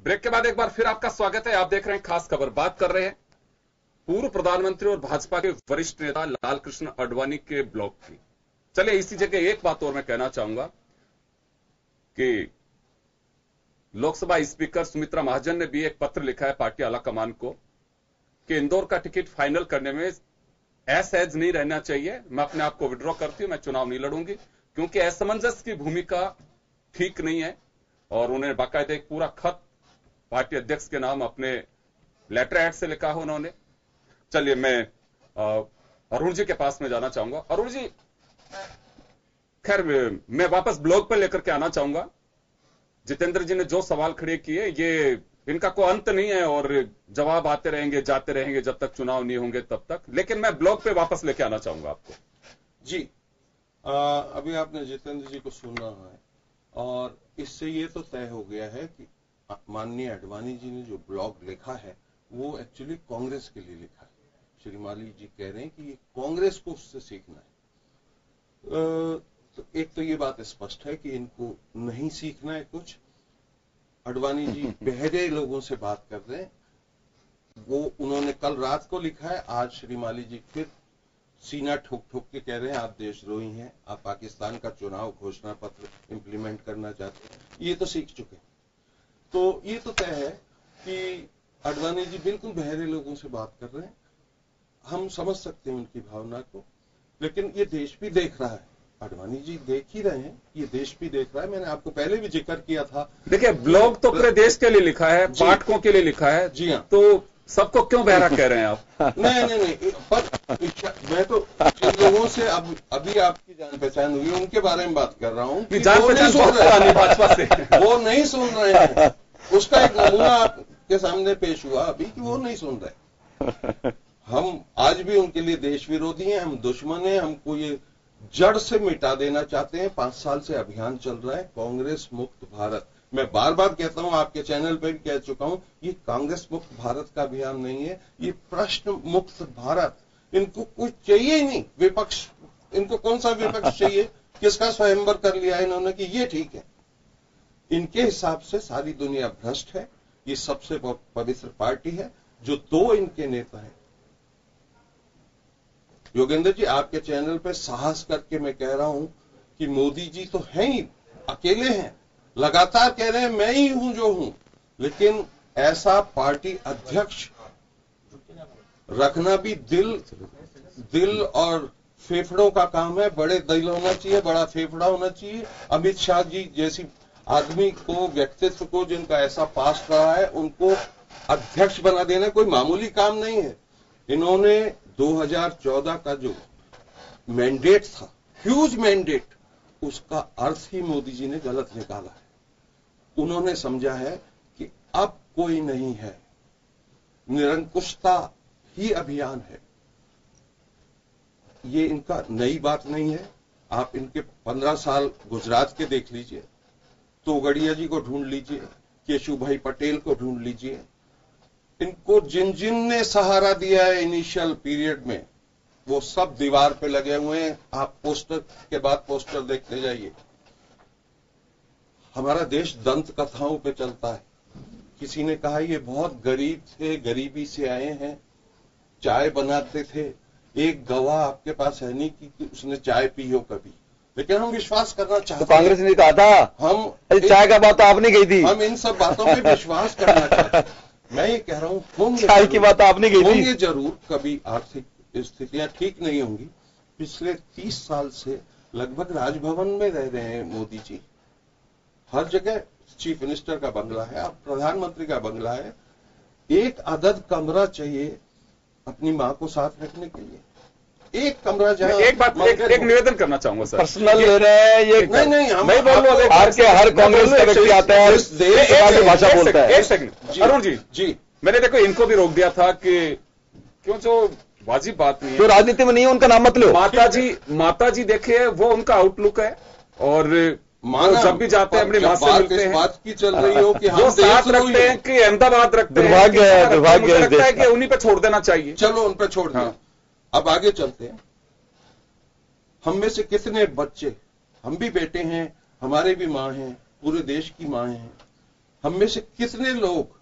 ब्रेक के बाद एक बार फिर आपका स्वागत है। आप देख रहे हैं खास खबर। बात कर रहे हैं पूर्व प्रधानमंत्री और भाजपा के वरिष्ठ नेता लालकृष्ण आडवाणी के ब्लॉग की। चलिए इसी जगह एक बात और मैं कहना चाहूंगा कि लोकसभा स्पीकर सुमित्रा महाजन ने भी एक पत्र लिखा है पार्टी आलाकमान को कि इंदौर का टिकट फाइनल करने में असहज नहीं रहना चाहिए। मैं अपने आप को विड्रॉ करती हूं, मैं चुनाव नहीं लड़ूंगी क्योंकि असमंजस की भूमिका ठीक नहीं है। और उन्हें बाकायदा एक पूरा खत पार्टी अध्यक्ष के नाम अपने लेटर हेड से लिखा है उन्होंने। चलिए मैं अरुण जी के पास में जाना चाहूंगा। अरुण जी, खैर मैं वापस ब्लॉग पर लेकर के आना चाहूंगा। जितेंद्र जी ने जो सवाल खड़े किए ये इनका कोई अंत नहीं है और जवाब आते रहेंगे जाते रहेंगे जब तक चुनाव नहीं होंगे तब तक। लेकिन मैं ब्लॉग पे वापस लेके आना चाहूंगा आपको। जी, अभी आपने जितेंद्र जी को सुना है और इससे ये तो तय हो गया है कि माननीय आडवाणी जी ने जो ब्लॉग लिखा है वो एक्चुअली कांग्रेस के लिए लिखा है। श्री माली जी कह रहे हैं कि ये कांग्रेस को उससे सीखना है। तो एक तो ये बात स्पष्ट है कि इनको नहीं सीखना है कुछ। आडवाणी जी बहरे लोगों से बात कर रहे हैं। वो उन्होंने कल रात को लिखा है, आज श्री माली जी फिर सीना ठोक ठोक के कह रहे हैं आप देशद्रोही हैं, आप पाकिस्तान का चुनाव घोषणा पत्र इंप्लीमेंट करना चाहते हैं। ये तो सीख चुके। तो ये तो तय है कि आडवाणी जी बिल्कुल बहरे लोगों से बात कर रहे हैं। हम समझ सकते हैं उनकी भावना को, लेकिन ये देश भी देख रहा है। आडवाणी जी देख ही रहे हैं, ये देश भी देख रहा है। मैंने आपको पहले भी जिक्र किया था। देखिए, ब्लॉग तो पूरे देश के लिए लिखा है, पाठकों के लिए लिखा है। जी हाँ। तो सबको क्यों बहरा कह रहे हैं आप? नहीं, पर मैं तो जिन लोगों से अभी आपकी जान पहचान हुई उनके बारे में बात कर रहा हूँ। जान पहचान भाजपा से वो नहीं सुन रहे हैं। उसका एक नमूना आपके सामने पेश हुआ अभी कि वो नहीं सुन रहे। हम आज भी उनके लिए देश विरोधी हैं, हम दुश्मन हैं, हमको ये जड़ से मिटा देना चाहते हैं। 5 साल से अभियान चल रहा है कांग्रेस मुक्त भारत। मैं बार बार कहता हूं, आपके चैनल पे भी कह चुका हूं, ये कांग्रेस मुक्त भारत का अभियान नहीं है, ये प्रश्न मुक्त भारत। इनको कुछ चाहिए ही नहीं विपक्ष। इनको कौन सा विपक्ष चाहिए? किसका स्वयंवर कर लिया है इन्होंने कि ये ठीक है। इनके हिसाब से सारी दुनिया भ्रष्ट है। ये सबसे पवित्र पार्टी है जो 2 इनके नेता हैं। योगेंद्र जी, आपके चैनल पे साहस करके मैं कह रहा हूं कि मोदी जी तो हैं ही, अकेले हैं, लगातार कह रहे हैं मैं ही हूं जो हूं। लेकिन ऐसा पार्टी अध्यक्ष रखना भी दिल और फेफड़ों का काम है। बड़े दिल होना चाहिए, बड़ा फेफड़ा होना चाहिए। अमित शाह जी जैसी आदमी को, व्यक्तित्व को, जिनका ऐसा पास्ट रहा है, उनको अध्यक्ष बना देना कोई मामूली काम नहीं है। इन्होंने 2014 का जो मैंडेट था, ह्यूज मैंडेट, उसका अर्थ ही मोदी जी ने गलत निकाला है। उन्होंने समझा है कि अब कोई नहीं है, निरंकुशता ही अभियान है। ये इनका नई बात नहीं है। आप इनके 15 साल गुजरात के देख लीजिए, तोगड़िया जी को ढूंढ लीजिए, केशु भाई पटेल को ढूंढ लीजिए। इनको जिन ने सहारा दिया है इनिशियल पीरियड में, वो सब दीवार पे लगे हुए हैं। आप पोस्टर के बाद पोस्टर देखते जाइए। हमारा देश दंत कथाओं पे चलता है। किसी ने कहा ये बहुत गरीब थे, गरीबी से आए हैं, चाय बनाते थे। एक गवाह आपके पास है नहीं कि उसने चाय पी हो कभी, लेकिन हम विश्वास करना चाहते हैं। तो कांग्रेस ने कहा था हम चाय का बात तो आपने कही थी। हम इन सब बातों पे विश्वास करना चाहते हैं। मैं ये कह रहा हूं, होंगे चाय की बात आपने कही थी। होंगे जरूर, कभी आर्थिक स्थितियां ठीक नहीं होंगी। पिछले 30 साल से लगभग राजभवन में रह रहे हैं मोदी जी। हर जगह चीफ मिनिस्टर का बंगला है, अब प्रधानमंत्री का बंगला है। एक अदद कमरा चाहिए अपनी मां को साथ रखने के लिए। एक कमरा जहां एक निवेदन करना चाहूंगा सर। पर्सनल ले रहे हैं ये। नहीं, हम मैं बोल रहा हूं, हर कांग्रेस का व्यक्ति आता है, इस देश की भाषा बोलता है। एक सेकंड अरुण जी, मैंने देखो इनको भी रोक दिया था कि क्यों, जो वाजिब बात नहीं है, जो राजनीति में नहीं है उनका नाम मत लो। माता जी देखिए वो उनका आउटलुक है। और जब भी जाते हैं अपनी मां से मिलते हैं, बात की चल रही हो कि जो साथ रखते हैं कि अहमदाबाद रखते हैं, दुर्भाग्य लगता है कि उन्हीं पे छोड़ देना चाहिए। चलो उन पे छोड़ दिया। अब आगे चलते हैं। हम में से कितने बच्चे, हम भी बेटे हैं, हमारे भी मां हैं, पूरे देश की मां हैं। हम में से कितने लोग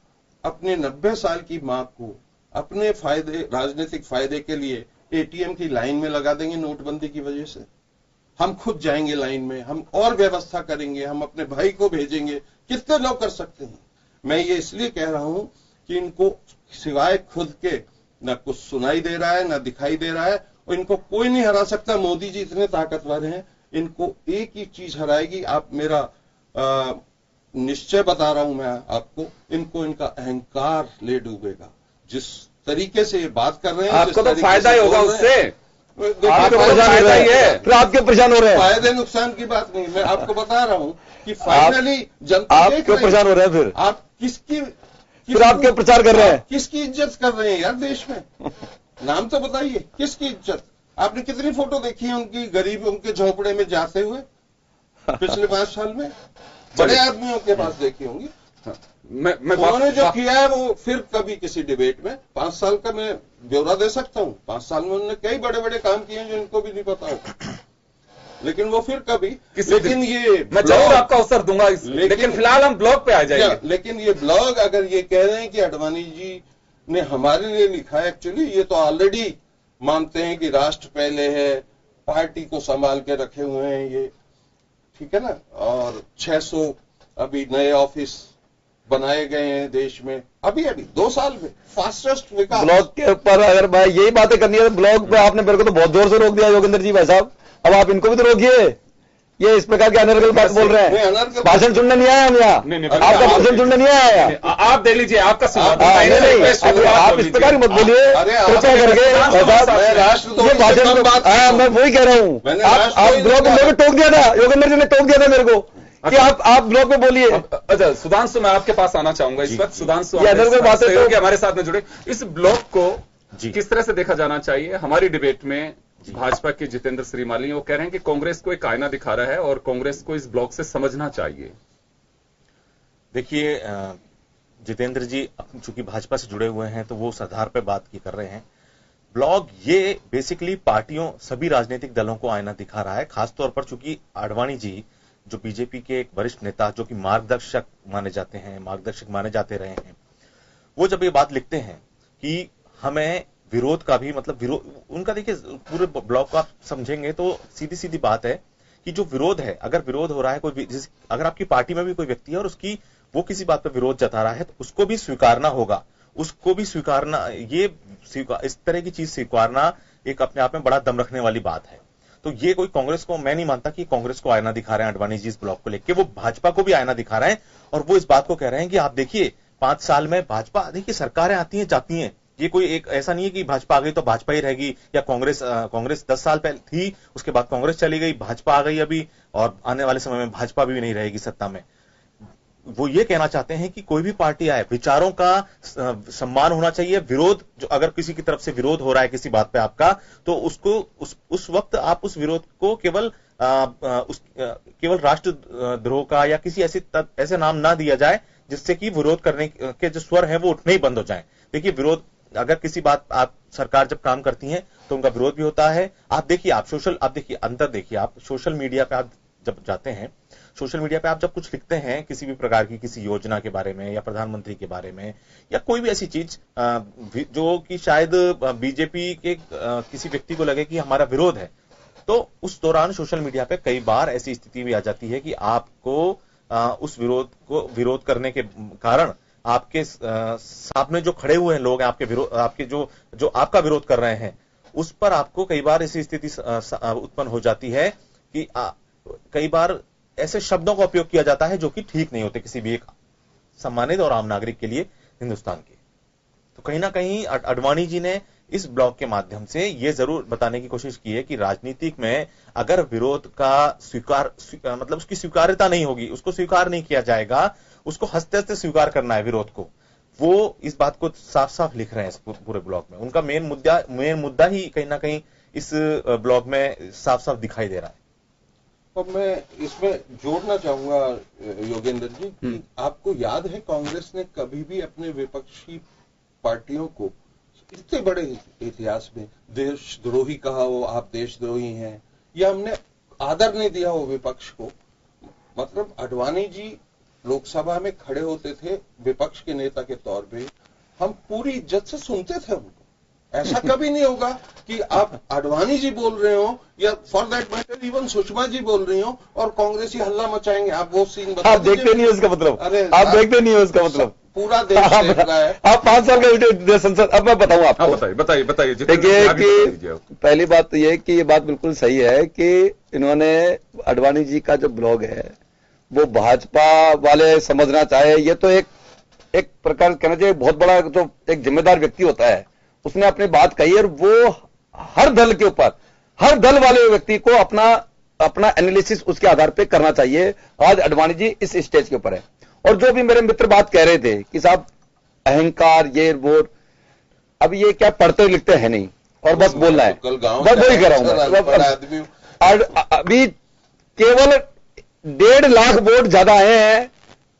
अपने 90 साल की मां को अपने फायदे, राजनीतिक फायदे के लिए एटीएम की लाइन में लगा देंगे नोटबंदी की वजह से? हम खुद जाएंगे लाइन में, हम और व्यवस्था करेंगे, हम अपने भाई को भेजेंगे। कितने लोग कर सकते हैं? मैं ये इसलिए कह रहा हूं कि इनको सिवाय खुद के न कुछ सुनाई दे रहा है, न दिखाई दे रहा है, और इनको कोई नहीं हरा सकता। मोदी जी इतने ताकतवर हैं, इनको एक ही चीज हराएगी। आप मेरा निश्चय बता रहा हूं मैं आपको, इनको इनका अहंकार ले डूबेगा। जिस तरीके से ये बात कर रहे हैं, आपको तो फायदा ही होगा उससे। आपको फायदा ही है, फिर आपके परेशान हो रहे हैं। फायदे नुकसान की बात नहीं, मैं आपको बता रहा हूं कि फाइनली जनता आप क्यों परेशान हो रहे हैं? फिर आप फिर आप क्यों प्रचार कर रहे हैं? किसकी इज्जत कर रहे हैं यार देश में? नाम तो बताइए, किसकी इज्जत? आपने कितनी फोटो देखी है उनकी, गरीब उनके झोपड़े में जाते हुए पिछले 5 साल में? बड़े आदमियों के पास देखी होंगी। उन्होंने जो किया है वो फिर कभी किसी डिबेट में 5 साल का मैं ब्यौरा दे सकता हूं। 5 साल में उन्होंने कई बड़े बड़े काम किए हैं जो इनको भी नहीं पता हो, लेकिन वो फिर कभी। लेकिन ये मैं जरूर आपका अवसर दूंगा, लेकिन फिलहाल हम ब्लॉग पे आ जाएंगे। लेकिन ये ब्लॉग अगर ये कह रहे हैं कि अडवाणी जी ने हमारे लिए लिखा है, एक्चुअली ये तो ऑलरेडी मानते हैं कि राष्ट्र पहले है, पार्टी को संभाल के रखे हुए हैं ये, ठीक है ना। और 600 अभी नए ऑफिस बनाए गए हैं देश में, अभी 2 साल में फास्टेस्ट विकास। ब्लॉग के ऊपर अगर भाई यही बातें करनी है तो ब्लॉग पे आपने मेरे को तो बहुत जोर से रोक दिया योगेंद्र जी भाई साहब। अब आप इनको भी तो रोकिए, ये इस प्रकार के अनर्गल बात बोल रहे हैं। भाषण सुनने नहीं आए हम यहाँ, आपका भाषण सुनने नहीं आया। आप दे लीजिए, आपका सवाल। आप इस प्रकार मत बोलिए कृपया करके। मैं वही कह रहा हूँ, आप ब्लॉग में टोक दिया था, योगेंद्र जी ने टोक दिया था मेरे को कि आप ब्लॉग में बोलिए। अच्छा सुधांशु, मैं आपके पास आना चाहूंगा इस वक्त। सुधांशु बातें तो हमारे साथ में जुड़े, इस ब्लॉग को किस तरह से देखा जाना चाहिए? हमारी डिबेट में भाजपा के जितेंद्र श्रीमाली वो कह रहे हैं कि कांग्रेस को एक आईना दिखा रहा है और कांग्रेस को इस ब्लॉग से समझना चाहिए। देखिए जितेंद्र जी चूंकि भाजपा से जुड़े हुए हैं तो वो उस आधार पर बात की कर रहे हैं। ब्लॉग ये बेसिकली पार्टियों, सभी राजनीतिक दलों को आईना दिखा रहा है। खासतौर पर चूंकि आडवाणी जी जो बीजेपी के एक वरिष्ठ नेता, जो कि मार्गदर्शक माने जाते रहे हैं, वो जब ये बात लिखते हैं कि हमें विरोध का भी मतलब उनका देखिए पूरे ब्लॉग को आप समझेंगे तो सीधी सीधी बात है कि जो विरोध है, अगर विरोध हो रहा है कोई, अगर आपकी पार्टी में भी कोई व्यक्ति है और उसकी वो किसी बात पर विरोध जता रहा है तो उसको भी स्वीकारना होगा, उसको भी स्वीकारना। इस तरह की चीज स्वीकारना एक अपने आप में बड़ा दम रखने वाली बात है। तो ये कोई कांग्रेस को, मैं नहीं मानता कि कांग्रेस को आईना दिखा रहे हैं अडवाणी जी इस ब्लॉग को लेकर, वो भाजपा को भी आईना दिखा रहे हैं। और वो इस बात को कह रहे हैं कि आप देखिए 5 साल में भाजपा, देखिए सरकारें आती हैं जाती हैं, ये कोई एक ऐसा नहीं है कि भाजपा आ गई तो भाजपा ही रहेगी, या कांग्रेस 10 साल पहले थी, उसके बाद कांग्रेस चली गई, भाजपा आ गई अभी, और आने वाले समय में भाजपा भी नहीं रहेगी सत्ता में। वो ये कहना चाहते हैं कि कोई भी पार्टी आए, विचारों का सम्मान होना चाहिए। विरोध, जो अगर किसी की तरफ से विरोध हो रहा है किसी बात पे आपका, तो उसको उस वक्त आप उस विरोध को केवल राष्ट्रद्रोह का या किसी ऐसे नाम ना दिया जाए जिससे कि विरोध करने के जो स्वर हैं वो उठने ही बंद हो जाएं। देखिए विरोध, अगर किसी बात आप सरकार जब काम करती है तो उनका विरोध भी होता है। आप देखिए, आप सोशल मीडिया पे आप जब जाते हैं, सोशल मीडिया पे आप जब कुछ लिखते हैं किसी भी प्रकार की, किसी योजना के बारे में या प्रधानमंत्री के बारे में या कोई भी ऐसी चीज जो कि शायद बीजेपी के किसी व्यक्ति को लगे कि हमारा विरोध है, तो उस दौरान सोशल मीडिया पे कई बार ऐसी स्थिति भी आ जाती है कि आपको उस विरोध करने के कारण आपके सामने जो खड़े हुए हैं लोग, आपके जो आपका विरोध कर रहे हैं, उस पर आपको कई बार ऐसी स्थिति उत्पन्न हो जाती है कि कई बार ऐसे शब्दों का उपयोग किया जाता है जो कि ठीक नहीं होते किसी भी एक सम्मानित और आम नागरिक के लिए हिंदुस्तान के। तो कहीं ना कहीं आडवाणी जी ने इस ब्लॉग के माध्यम से यह जरूर बताने की कोशिश की है कि राजनीतिक में अगर विरोध का मतलब उसकी स्वीकार्यता नहीं होगी, उसको स्वीकार नहीं किया जाएगा, उसको हंसते हंसते स्वीकार करना है विरोध को। वो इस बात को साफ साफ लिख रहे हैं इस पूरे ब्लॉग में। उनका मेन मुद्दा ही कहीं ना कहीं इस ब्लॉग में साफ साफ दिखाई दे रहा है। और मैं इसमें जोड़ना चाहूंगा योगेंद्र जी कि आपको याद है कांग्रेस ने कभी भी अपने विपक्षी पार्टियों को इतने बड़े इतिहास में देशद्रोही कहा हो, आप देशद्रोही हैं, या हमने आदर नहीं दिया हो विपक्ष को। मतलब आडवाणी जी लोकसभा में खड़े होते थे विपक्ष के नेता के तौर पे, हम पूरी इज्जत से सुनते थे उनको। ऐसा कभी नहीं होगा कि आप आडवाणी जी बोल रहे हो या for that matter even Sushma ji बोल रही हो और कांग्रेसी हल्ला मचाएंगे। आप वो सीन आप देखते नहीं हो उसका मतलब। अरे आप देखते नहीं हो उसका मतलब। पूरा देश देख रहा है। आप 5 साल का संसद। अब मैं बताऊं आपको। बताइए। देखिए कि पहली बात तो ये कि ये बात बिल्कुल सही है कि इन्होंने आडवाणी जी का जो ब्लॉग है वो भाजपा वाले समझना चाहे, ये तो एक प्रकार कहना चाहिए बहुत बड़ा जो एक जिम्मेदार व्यक्ति होता है उसने अपनी बात कही और वो हर दल के ऊपर, हर दल वाले व्यक्ति को अपना एनालिसिस उसके आधार पे करना चाहिए। आज आडवाणी जी इस स्टेज के ऊपर है और जो भी मेरे मित्र बात कह रहे थे कि साहब अहंकार ये वो, अब ये क्या पढ़ते लिखते हैं नहीं और बस बोलना है, बस वही कह रहा हूं। अभी केवल 1.5 लाख वोट ज्यादा आए हैं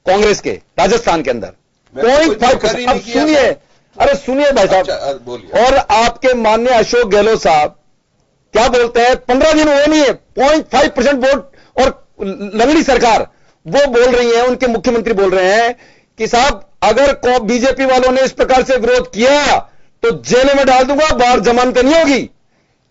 कांग्रेस के राजस्थान के अंदर। 0.5%। अब सुनिए, अरे सुनिए भाई साहब, और आपके माननीय अशोक गहलोत साहब क्या बोलते हैं, 15 दिन हुए नहीं है, 0.5% वोट और लंगड़ी सरकार वो बोल रही है, उनके मुख्यमंत्री बोल रहे हैं कि साहब अगर बीजेपी वालों ने इस प्रकार से विरोध किया तो जेल में डाल दूंगा, बाहर जमानत नहीं होगी।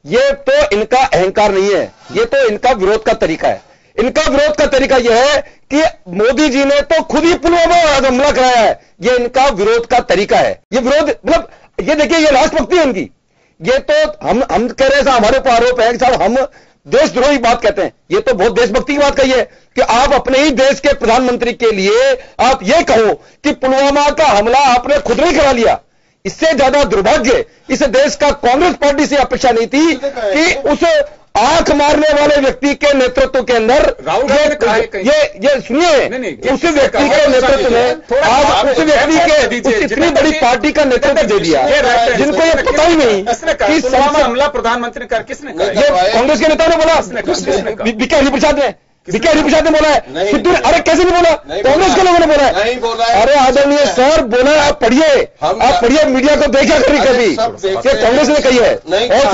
ये तो इनका अहंकार नहीं है, ये तो इनका विरोध का तरीका है। इनका विरोध का तरीका यह है कि मोदी जी ने तो खुद ही पुलवामा हमला कराया है, ये इनका विरोध का तरीका है। ये विरोध मतलब ये देखिए, ये राष्ट्रभक्ति है उनकी। ये तो हम कह रहे हैं साहब, हमारे ऊपर आरोप है कि साहब हम देशद्रोही बात कहते हैं, ये तो बहुत देशभक्ति की बात कही है कि आप अपने ही देश के प्रधानमंत्री के लिए आप ये कहो कि पुलवामा का हमला आपने खुद नहीं करा लिया। इससे ज्यादा दुर्भाग्य इस देश का कांग्रेस पार्टी से अपेक्षा नहीं थी कि उस आंख मारने वाले व्यक्ति के नेतृत्व के अंदर ये सुनिए, उस व्यक्ति के नेतृत्व में आप उस व्यक्ति के इतनी बड़ी पार्टी का नेतृत्व दे दिया जिनको ये पता ही नहीं कि हमला प्रधानमंत्री कर किसने कहा। ये कांग्रेस के नेता ने बोला, बीके हरिप्रसाद ने बोला है, सिद्धू ने, अरे कैसे नहीं बोला, कांग्रेस के लोगों ने बोला है। अरे आदरणीय सर बोला, आप पढ़िए मीडिया को देखा कभी ये कांग्रेस ने कही है। और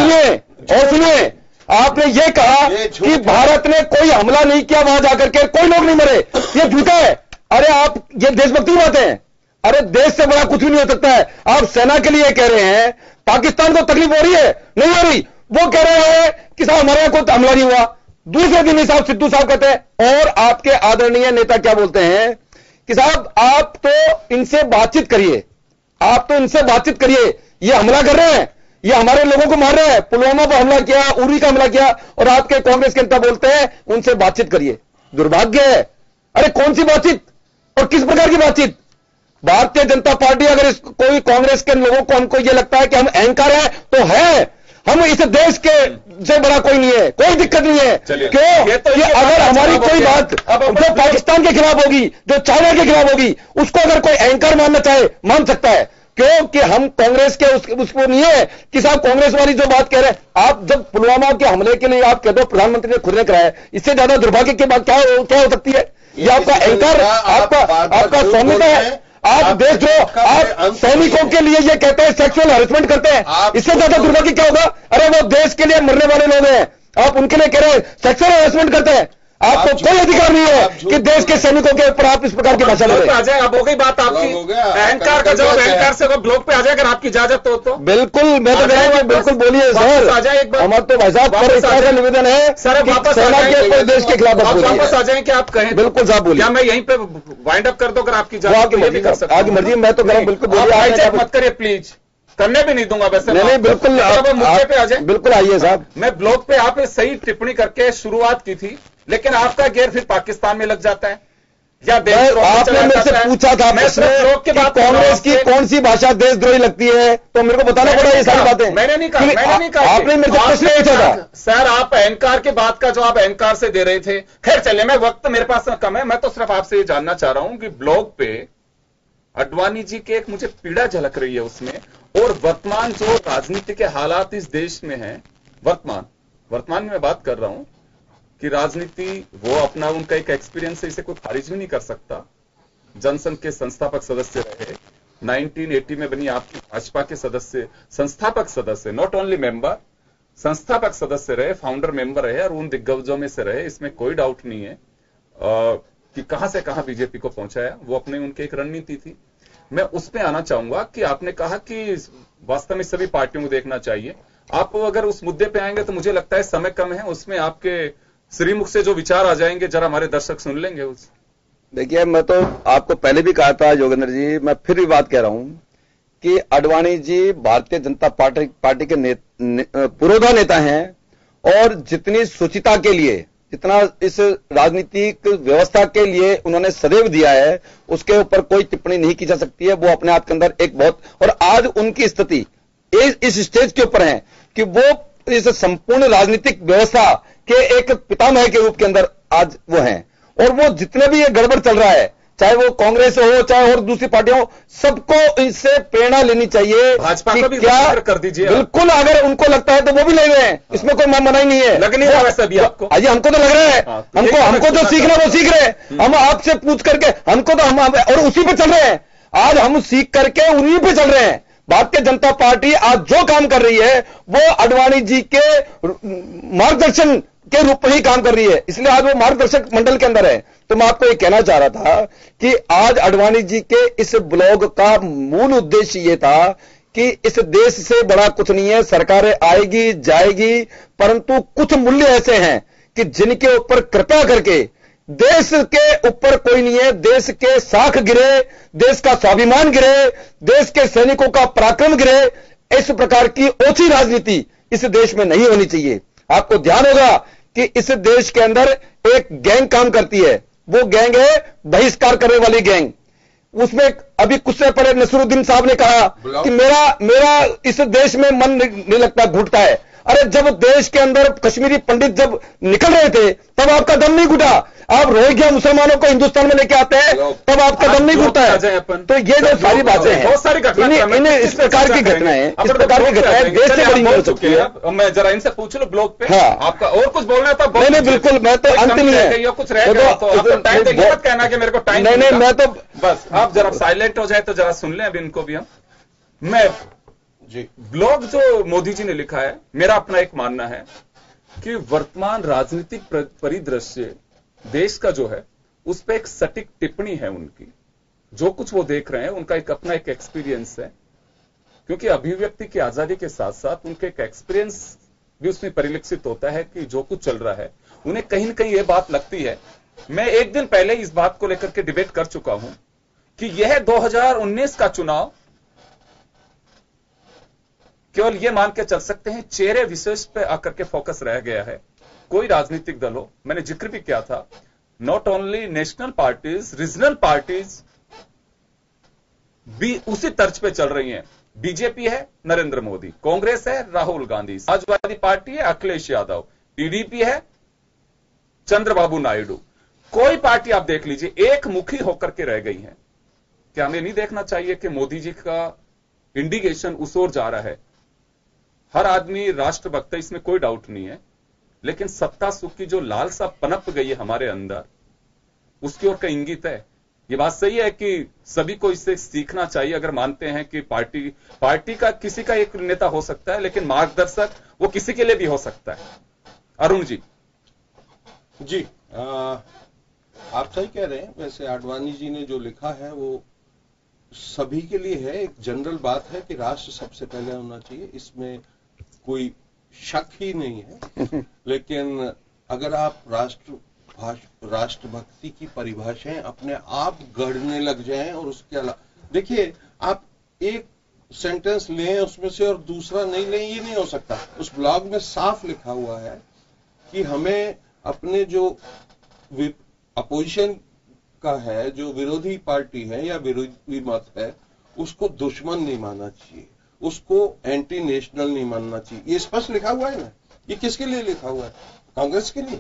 सुनिए आपने ये कहा कि भारत ने कोई हमला नहीं किया, वहां जाकर के कोई लोग नहीं मरे, ये झूठा है। अरे आप ये देशभक्ति की बात है। अरे देश से बड़ा कुछ भी नहीं हो सकता है। आप सेना के लिए कह रहे हैं, पाकिस्तान को तकलीफ हो रही है, नहीं हो रही, वो कह रहे हैं कि साहब हमारे यहां कोई हमला नहीं हुआ। दूसरे दिन ही साहब सिद्धू साहब कहते हैं, और आपके आदरणीय नेता क्या बोलते हैं कि साहब आप तो इनसे बातचीत करिए, ये हमला कर रहे हैं, ये हमारे लोगों को मार रहे हैं, पुलवामा पर हमला किया, उरी का हमला किया, और आपके कांग्रेस के नेता बोलते हैं उनसे बातचीत करिए। दुर्भाग्य है। अरे कौन सी बातचीत और किस प्रकार की बातचीत? भारतीय जनता पार्टी अगर कोई कांग्रेस के लोगों को हमको ये लगता है कि हम अहंकार है तो है, हम इस देश के से बड़ा कोई नहीं है, कोई दिक्कत नहीं है। क्यों? तो ये अगर हमारी कोई बात जो पाकिस्तान के खिलाफ होगी, जो चाइना के खिलाफ होगी, उसको अगर कोई अहंकार मानना चाहे मान सकता है। क्योंकि हम कांग्रेस के उसको नहीं है कि साहब कांग्रेस वाली जो बात कह रहे हैं, आप जब पुलवामा के हमले के लिए आप कह दो प्रधानमंत्री ने खुद ने कराया, इससे ज्यादा दुर्भाग्य की बात क्या हो सकती है? ये आपका अहंकार, आपका स्वामित्व है। आप देशद्रोह, आप सैनिकों के लिए ये कहते हैं सेक्सुअल हैरेसमेंट करते हैं, इससे ज्यादा दुर्भाग्य क्या होगा? अरे वो देश के लिए मरने वाले लोग हैं, आप उनके लिए कह रहे हैं सेक्सुअल हैरेसमेंट करते हैं। आपको कोई अधिकार नहीं है कि देश के सैनिकों के ऊपर आप इस प्रकार की भाषा बोले। आ जाए, अब हो गई बात आपकी, अहंकार का जवाब अहंकार से ब्लॉक पे आ जाए अगर आपकी इजाजत हो तो। बिल्कुल, मैं तो कह रहा हूँ, बिल्कुल बोलिए सर, आ जाए एक बार। हमारा तो भाई साहब पर इस तरह का निवेदन है सर, वापस सेना के ऊपर देश के खिलाफ वापस आ जाए कि आप कहें। बिल्कुल साहब बोलिए। क्या मैं यहीं पे वाइंड अप कर दो अगर आपकी इजाजत? आगे मर्जी, मैं तो बिल्कुल बोलिए, मत करिए प्लीज, करने भी नहीं दूंगा वैसे। नहीं बिल्कुल, आप मुद्दे पे आ जाए। बिल्कुल आइए साहब। मैं ब्लॉग पे आप सही टिप्पणी करके शुरुआत की थी, लेकिन आपका गेयर फिर पाकिस्तान में लग जाता है या देशद्रोह। आपने मेरे से पूछा था कि कांग्रेस की कौन सी भाषा देशद्रोही लगती है, तो मेरे को बताना पड़ा ये सारी बातें। मैंने नहीं कहा, आपने मेरे से प्रश्न पूछा था। सर आप अहंकार के बात का जवाब अहंकार से दे रहे थे। खैर चलिए, मैं वक्त मेरे पास कम है, मैं तो सिर्फ आपसे ये जानना चाह रहा हूं कि ब्लॉग पे आडवाणी जी के एक मुझे पीड़ा झलक रही है उसमें, और वर्तमान जो राजनीति के हालात इस देश में है, वर्तमान में मैं बात कर रहा हूं कि राजनीति वो अपना उनका एक एक्सपीरियंस है, इसे कोई खारिज भी नहीं कर सकता। जनसंघ के संस्थापक सदस्य रहे, 1980 में बनी आपकी भाजपा के सदस्य, संस्थापक सदस्य, नॉट ओनली मेंबर, संस्थापक सदस्य रहे, फाउंडर मेंबर रहे और उन दिग्गजों में से रहे, इसमें कोई डाउट नहीं है। कि कहां से कहां बीजेपी को पहुंचाया, वो अपने उनकी एक रणनीति थी। मैं उस पे आना चाहूंगा कि आपने कहा कि वास्तव में सभी पार्टियों को देखना चाहिए। आप अगर उस मुद्दे पे आएंगे तो मुझे लगता है समय कम है, उसमें आपके श्रीमुख से जो विचार आ जाएंगे जरा हमारे दर्शक सुन लेंगे उस। देखिए, मैं तो आपको पहले भी कहा था योगेंद्र जी, मैं फिर भी बात कह रहा हूं कि आडवाणी जी भारतीय जनता पार्टी के पुरोधा नेता हैं और जितनी शुचिता के लिए, जितना इस राजनीतिक व्यवस्था के लिए उन्होंने सदैव दिया है, उसके ऊपर कोई टिप्पणी नहीं की जा सकती है। वो अपने आप के अंदर एक बहुत, और आज उनकी स्थिति इस स्टेज के ऊपर है कि वो इस संपूर्ण राजनीतिक व्यवस्था के एक पितामह के रूप के अंदर आज वो हैं। और वो जितने भी ये गड़बड़ चल रहा है, चाहे वो कांग्रेस हो चाहे और दूसरी पार्टियां हो, सबको इससे प्रेरणा लेनी चाहिए। भाजपा कि का भी क्या कर दीजिए। बिल्कुल, अगर उनको लगता है तो वो भी ले रहे हैं, इसमें कोई मना ही नहीं है। लग नहीं रहा वैसे अभी आपको? अजी हमको तो लग रहा है, हमको जो सीखना वो सीख रहे हैं। हम आपसे पूछ करके हमको तो हम और उसी पे चल रहे हैं। आज हम सीख करके उन्हीं पे चल रहे हैं। भारतीय जनता पार्टी आज जो काम कर रही है वो आडवाणी जी के मार्गदर्शन के रूप में ही काम कर रही है, इसलिए आज वो मार्गदर्शक मंडल के अंदर है। तो मैं आपको ये कहना चाह रहा था कि आज आडवाणी जी के इस ब्लॉग का मूल उद्देश्य ये था कि इस देश से बड़ा कुछ नहीं है, सरकारें आएगी जाएगी, परंतु कुछ मूल्य ऐसे हैं कि जिनके ऊपर कृपया करके देश के ऊपर कोई नहीं है, देश के साख गिरे, देश का स्वाभिमान गिरे, देश के सैनिकों का पराक्रम गिरे, इस प्रकार की ओछी राजनीति इस देश में नहीं होनी चाहिए। आपको ध्यान होगा कि इस देश के अंदर एक गैंग काम करती है, वो गैंग है बहिष्कार करने वाली गैंग। उसमें अभी कुछ समय पहले नसरुद्दीन साहब ने कहा कि मेरा इस देश में मन नहीं लगता, घुटता है। अरे जब देश के अंदर कश्मीरी पंडित जब निकल रहे थे तब आपका दम नहीं घुटा। आप रोहिंग्या मुसलमानों को हिंदुस्तान में लेके आते हैं तब आपका दम नहीं घुटता है। तो ये जो सारी बातें हैं, बहुत सारी घटनाएं, इस प्रकार की घटनाएं, इस प्रकार की घटनाएं देश से बड़ी हो चुकी है। मैं जरा इनसे पूछ लो ब्लॉग पे। हाँ, आपका और कुछ बोलना था? नहीं बिल्कुल, मैं तो अंत नहीं है, कुछ रह गया तो टाइम देखिए, मत कहना कि मेरे को टाइम नहीं, मैं तो बस आप जरा साइलेंट हो जाए तो जरा सुन लें अभी इनको भी हम। मैं जी ब्लॉग जो मोदी जी ने लिखा है, मेरा अपना एक मानना है कि वर्तमान राजनीतिक परिदृश्य देश का जो है उस पर एक सटीक टिप्पणी है उनकी। जो कुछ वो देख रहे हैं उनका एक अपना एक एक्सपीरियंस है, क्योंकि अभिव्यक्ति की आजादी के साथ साथ उनके एक एक्सपीरियंस भी उसमें परिलक्षित होता है कि जो कुछ चल रहा है उन्हें कहीं ना कहीं ये बात लगती है। मैं एक दिन पहले इस बात को लेकर के डिबेट कर चुका हूं कि यह 2019 का चुनाव केवल ये मान के चल सकते हैं चेहरे विशेष पे आकर के फोकस रह गया है। कोई राजनीतिक दल हो, मैंने जिक्र भी किया था, not only national parties, regional parties भी उसी तर्ज पे चल रही हैं। बीजेपी है नरेंद्र मोदी, कांग्रेस है राहुल गांधी, समाजवादी पार्टी है अखिलेश यादव, टीडीपी है चंद्रबाबू नायडू। कोई पार्टी आप देख लीजिए एक मुखी होकर के रह गई है। क्या हमें नहीं देखना चाहिए कि मोदी जी का इंडिकेशन उस ओर जा रहा है? हर आदमी राष्ट्रभक्त है, इसमें कोई डाउट नहीं है, लेकिन सत्ता सुख की जो लालसा पनप गई है हमारे अंदर, उसकी ओर का इंगित है। ये बात सही है कि सभी को इससे सीखना चाहिए। अगर मानते हैं कि पार्टी का किसी का एक नेता हो सकता है, लेकिन मार्गदर्शक वो किसी के लिए भी हो सकता है। अरुण जी। जी आप सही कह रहे हैं। वैसे आडवाणी जी ने जो लिखा है वो सभी के लिए है। एक जनरल बात है कि राष्ट्र सबसे पहले होना चाहिए, इसमें कोई शक ही नहीं है। लेकिन अगर आप राष्ट्रभक्ति की परिभाषाएं अपने आप गढ़ने लग जाएं और उसके अलावा देखिए, आप एक सेंटेंस लें उसमें से और दूसरा नहीं लें, ये नहीं हो सकता। उस ब्लॉग में साफ लिखा हुआ है कि हमें अपने जो अपोजिशन का है, जो विरोधी पार्टी है या विरोधी मत है, उसको दुश्मन नहीं मानना चाहिए, उसको एंटी नेशनल नहीं मानना चाहिए। ये स्पष्ट लिखा हुआ है ना। ये किसके लिए लिखा हुआ है? कांग्रेस के लिए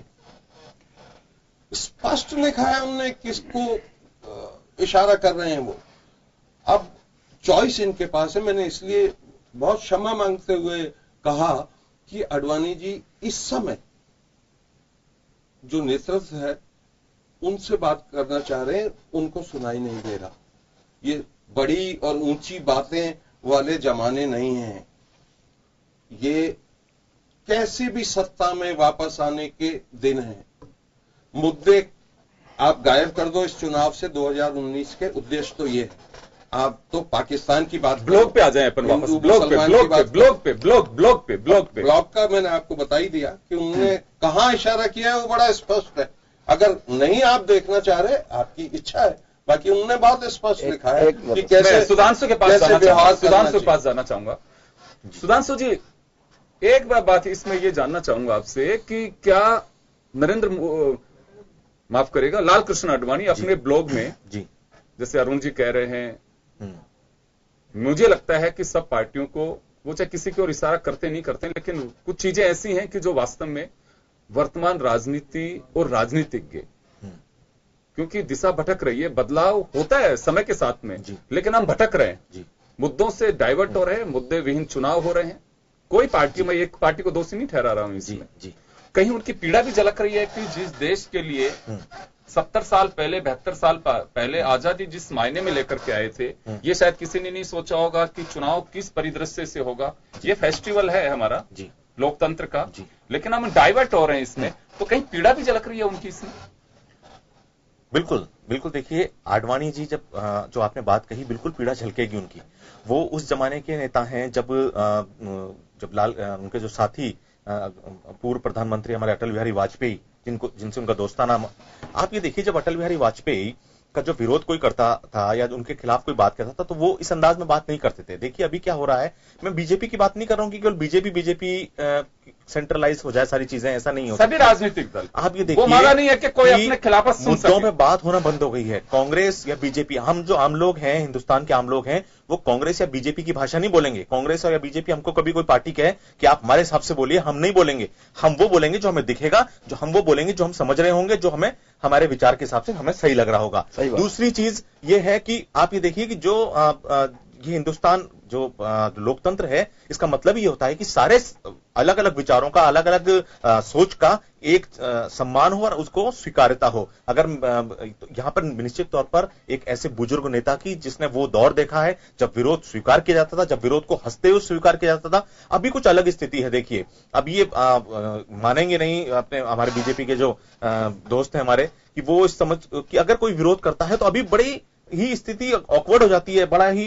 स्पष्ट लिखा है उन्होंने किसको इशारा कर रहे हैं वो। अब चॉइस इनके पास है। मैंने इसलिए बहुत क्षमा मांगते हुए कहा कि आडवाणी जी इस समय जो नेतृत्व है उनसे बात करना चाह रहे हैं, उनको सुनाई नहीं दे रहा। ये बड़ी और ऊंची बातें वाले जमाने नहीं हैं। ये कैसे भी सत्ता में वापस आने के दिन हैं। मुद्दे आप गायब कर दो इस चुनाव से 2019 के उद्देश्य तो ये है। आप तो पाकिस्तान की बात, ब्लॉक पे आ जाए अपन वापस, ब्लॉक का मैंने आपको बता ही दिया कि उन्होंने कहां इशारा किया है, वो बड़ा स्पष्ट है। अगर नहीं आप देखना चाह रहे, आपकी इच्छा है, बाकी उन्होंने बहुत स्पष्ट लिखा है कि कैसे सुधांशु के पास जाना चाहूंगा। सुधांशु जी, एक बात इसमें ये जानना चाहूंगा आपसे कि क्या माफ करेगा, लाल कृष्ण आडवाणी अपने ब्लॉग में जी, जैसे अरुण जी कह रहे हैं, मुझे लगता है कि सब पार्टियों को, वो चाहे किसी की ओर इशारा करते नहीं करते, लेकिन कुछ चीजें ऐसी हैं कि जो वास्तव में वर्तमान राजनीति और राजनीतिज्ञ, क्योंकि दिशा भटक रही है, बदलाव होता है समय के साथ में, लेकिन हम भटक रहे हैं, मुद्दों से डाइवर्ट हो रहे हैं, मुद्दे विहीन चुनाव हो रहे हैं। कोई पार्टी, मैं एक पार्टी को दोषी नहीं ठहरा रहा हूं इसमें, कहीं उनकी पीड़ा भी झलक रही है कि जिस देश के लिए 70 साल पहले, 72 साल पहले आजादी जिस मायने में लेकर के आए थे, ये शायद किसी ने नहीं सोचा होगा कि चुनाव किस परिदृश्य से होगा। ये फेस्टिवल है हमारा लोकतंत्र का, लेकिन हम डाइवर्ट हो रहे हैं इसमें, तो कहीं पीड़ा भी झलक रही है उनकी इसमें। बिल्कुल बिल्कुल, देखिए आडवाणी जी जब जो आपने बात कही, बिल्कुल पीड़ा झलकेगी उनकी। वो उस जमाने के नेता हैं जब उनके जो साथी पूर्व प्रधानमंत्री हमारे अटल बिहारी वाजपेयी, जिनसे उनका दोस्ताना, आप ये देखिए, जब अटल बिहारी वाजपेयी का जो विरोध कोई करता था या उनके खिलाफ कोई बात करता था, तो वो इस अंदाज में बात नहीं करते थे। देखिए अभी क्या हो रहा है, मैं बीजेपी की बात नहीं कर रहा हूं कि केवल बीजेपी सेंट्रलाइज हो जाए सारी चीजें, ऐसा नहीं हो। सभी राजनीतिक दल, आप ये देखिए, वो मांगा नहीं है कि कोई अपने खिलाफ मुद्दों में बात होना बंद हो गई है। कांग्रेस या बीजेपी, हम जो आम लोग हैं, हिंदुस्तान के आम लोग हैं, वो कांग्रेस या बीजेपी की भाषा नहीं बोलेंगे। कांग्रेस और या बीजेपी हमको कभी कोई पार्टी कहे कि आप हमारे हिसाब से बोलिए, हम नहीं बोलेंगे। हम वो बोलेंगे जो हमें दिखेगा, वो बोलेंगे जो हम समझ रहे होंगे, जो हमें हमारे विचार के हिसाब से हमें सही लग रहा होगा। दूसरी चीज ये है कि आप ये देखिए कि जो ये हिंदुस्तान जो लोकतंत्र है, इसका मतलब ये होता है कि सारे अलग अलग विचारों का, अलग अलग सोच का एक सम्मान हो और उसको स्वीकार्यता हो। अगर यहां पर निश्चित तौर पर एक ऐसे बुजुर्ग नेता की, जिसने वो दौर देखा है जब विरोध स्वीकार किया जाता था, जब विरोध को हंसते हुए स्वीकार किया जाता था। अभी कुछ अलग स्थिति है। देखिए अब ये मानेंगे नहीं अपने हमारे बीजेपी के जो दोस्त हैं हमारे, कि वो इस समझ कि अगर कोई विरोध करता है तो अभी बड़ी ही स्थिति ऑकवर्ड हो जाती है, बड़ा ही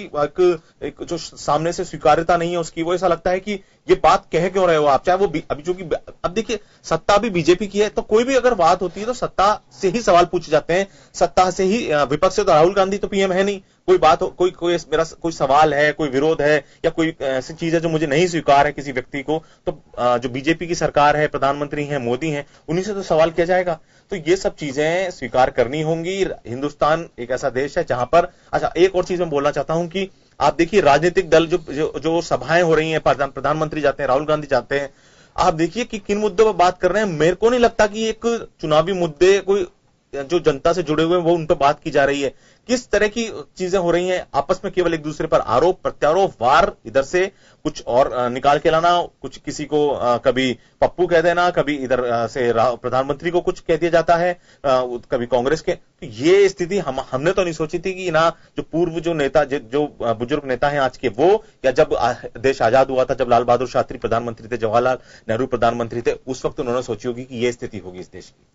एक जो सामने से स्वीकार्यता नहीं है उसकी। वो ऐसा लगता है कि ये बात कह क्यों रहे हो आप, चाहे वो अभी चूंकि अब देखिए सत्ता भी बीजेपी की है, तो कोई भी अगर बात होती है तो सत्ता से ही सवाल पूछे जाते हैं, सत्ता से ही। विपक्ष से तो राहुल गांधी तो पीएम है नहीं, कोई बात हो, कोई मेरा कोई सवाल है, कोई विरोध है या कोई ऐसी चीज है जो मुझे नहीं स्वीकार है किसी व्यक्ति को, तो जो बीजेपी की सरकार है, प्रधानमंत्री हैं, मोदी हैं, उन्हीं से तो सवाल किया जाएगा। तो ये सब चीजें स्वीकार करनी होंगी। हिंदुस्तान एक ऐसा देश है जहां पर, अच्छा एक और चीज मैं बोलना चाहता हूं कि आप देखिए राजनीतिक दल जो सभाएं हो रही हैं, प्रधानमंत्री जाते हैं, राहुल गांधी जाते हैं, आप देखिए कि किन मुद्दों पर बात कर रहे हैं। मेरे को नहीं लगता कि एक चुनावी मुद्दे कोई जो जनता से जुड़े हुए हैं वो उन पर बात की जा रही है। किस तरह की चीजें हो रही हैं आपस में, केवल एक दूसरे पर आरोप प्रत्यारोप, वार, इधर से कुछ और निकाल के लाना, कुछ किसी को कभी पप्पू कह देना, कभी इधर से प्रधानमंत्री को कुछ कह दिया जाता है, कभी कांग्रेस के। तो ये स्थिति हमने तो नहीं सोची थी कि ना जो पूर्व जो नेता, जो बुजुर्ग नेता हैं आज के, वो या जब देश आजाद हुआ था, जब लाल बहादुर शास्त्री प्रधानमंत्री थे, जवाहरलाल नेहरू प्रधानमंत्री थे, उस वक्त उन्होंने सोची होगी कि ये स्थिति होगी इस देश की।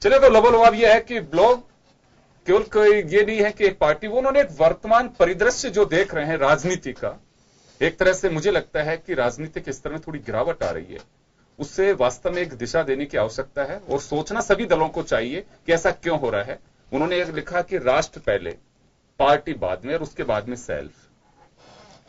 चलिए, तो लबोलबाब यह है कि ब्लॉग केवल कोई ये नहीं है कि एक पार्टी, वो उन्होंने एक वर्तमान परिदृश्य जो देख रहे हैं राजनीति का, एक तरह से मुझे लगता है कि राजनीति के स्तर में थोड़ी गिरावट आ रही है, उससे वास्तव में एक दिशा देने की आवश्यकता है और सोचना सभी दलों को चाहिए कि ऐसा क्यों हो रहा है। उन्होंने एक लिखा कि राष्ट्र पहले, पार्टी बाद में और उसके बाद में सेल्फ,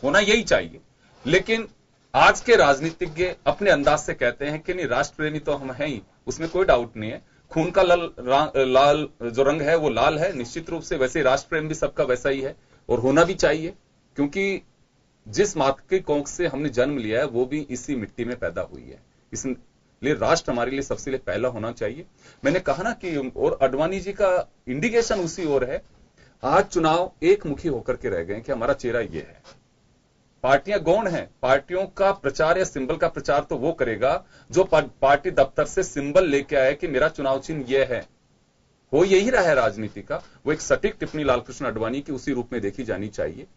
होना यही चाहिए। लेकिन आज के राजनीतिज्ञ अपने अंदाज से कहते हैं कि नहीं, राष्ट्र प्रेमी तो हम हैं ही, उसमें कोई डाउट नहीं है, खून का लाल जो रंग है वो लाल है निश्चित रूप से, वैसे राष्ट्र प्रेम भी सबका वैसा ही है और होना भी चाहिए, क्योंकि जिस मात की कोख से हमने जन्म लिया है वो भी इसी मिट्टी में पैदा हुई है, इसलिए राष्ट्र हमारे लिए सबसे लिए पहला होना चाहिए। मैंने कहा ना कि और आडवाणी जी का इंडिकेशन उसी ओर है। आज चुनाव एक मुखी होकर के रह गए कि हमारा चेहरा ये है, पार्टियां गौण हैं, पार्टियों का प्रचार या सिंबल का प्रचार तो वो करेगा जो पार्टी दफ्तर से सिंबल लेके आए कि मेरा चुनाव चिन्ह यह है। हो यही रहा है राजनीति का। वो एक सटीक टिप्पणी लालकृष्ण आडवाणी की उसी रूप में देखी जानी चाहिए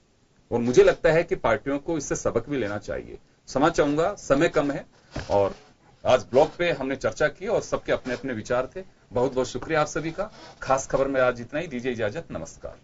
और मुझे लगता है कि पार्टियों को इससे सबक भी लेना चाहिए। क्षमा चाहूंगा, समय कम है और आज ब्लॉग पे हमने चर्चा की और सबके अपने अपने विचार थे। बहुत बहुत शुक्रिया आप सभी का। खास खबर में आज इतना ही, दीजिए इजाजत, नमस्कार।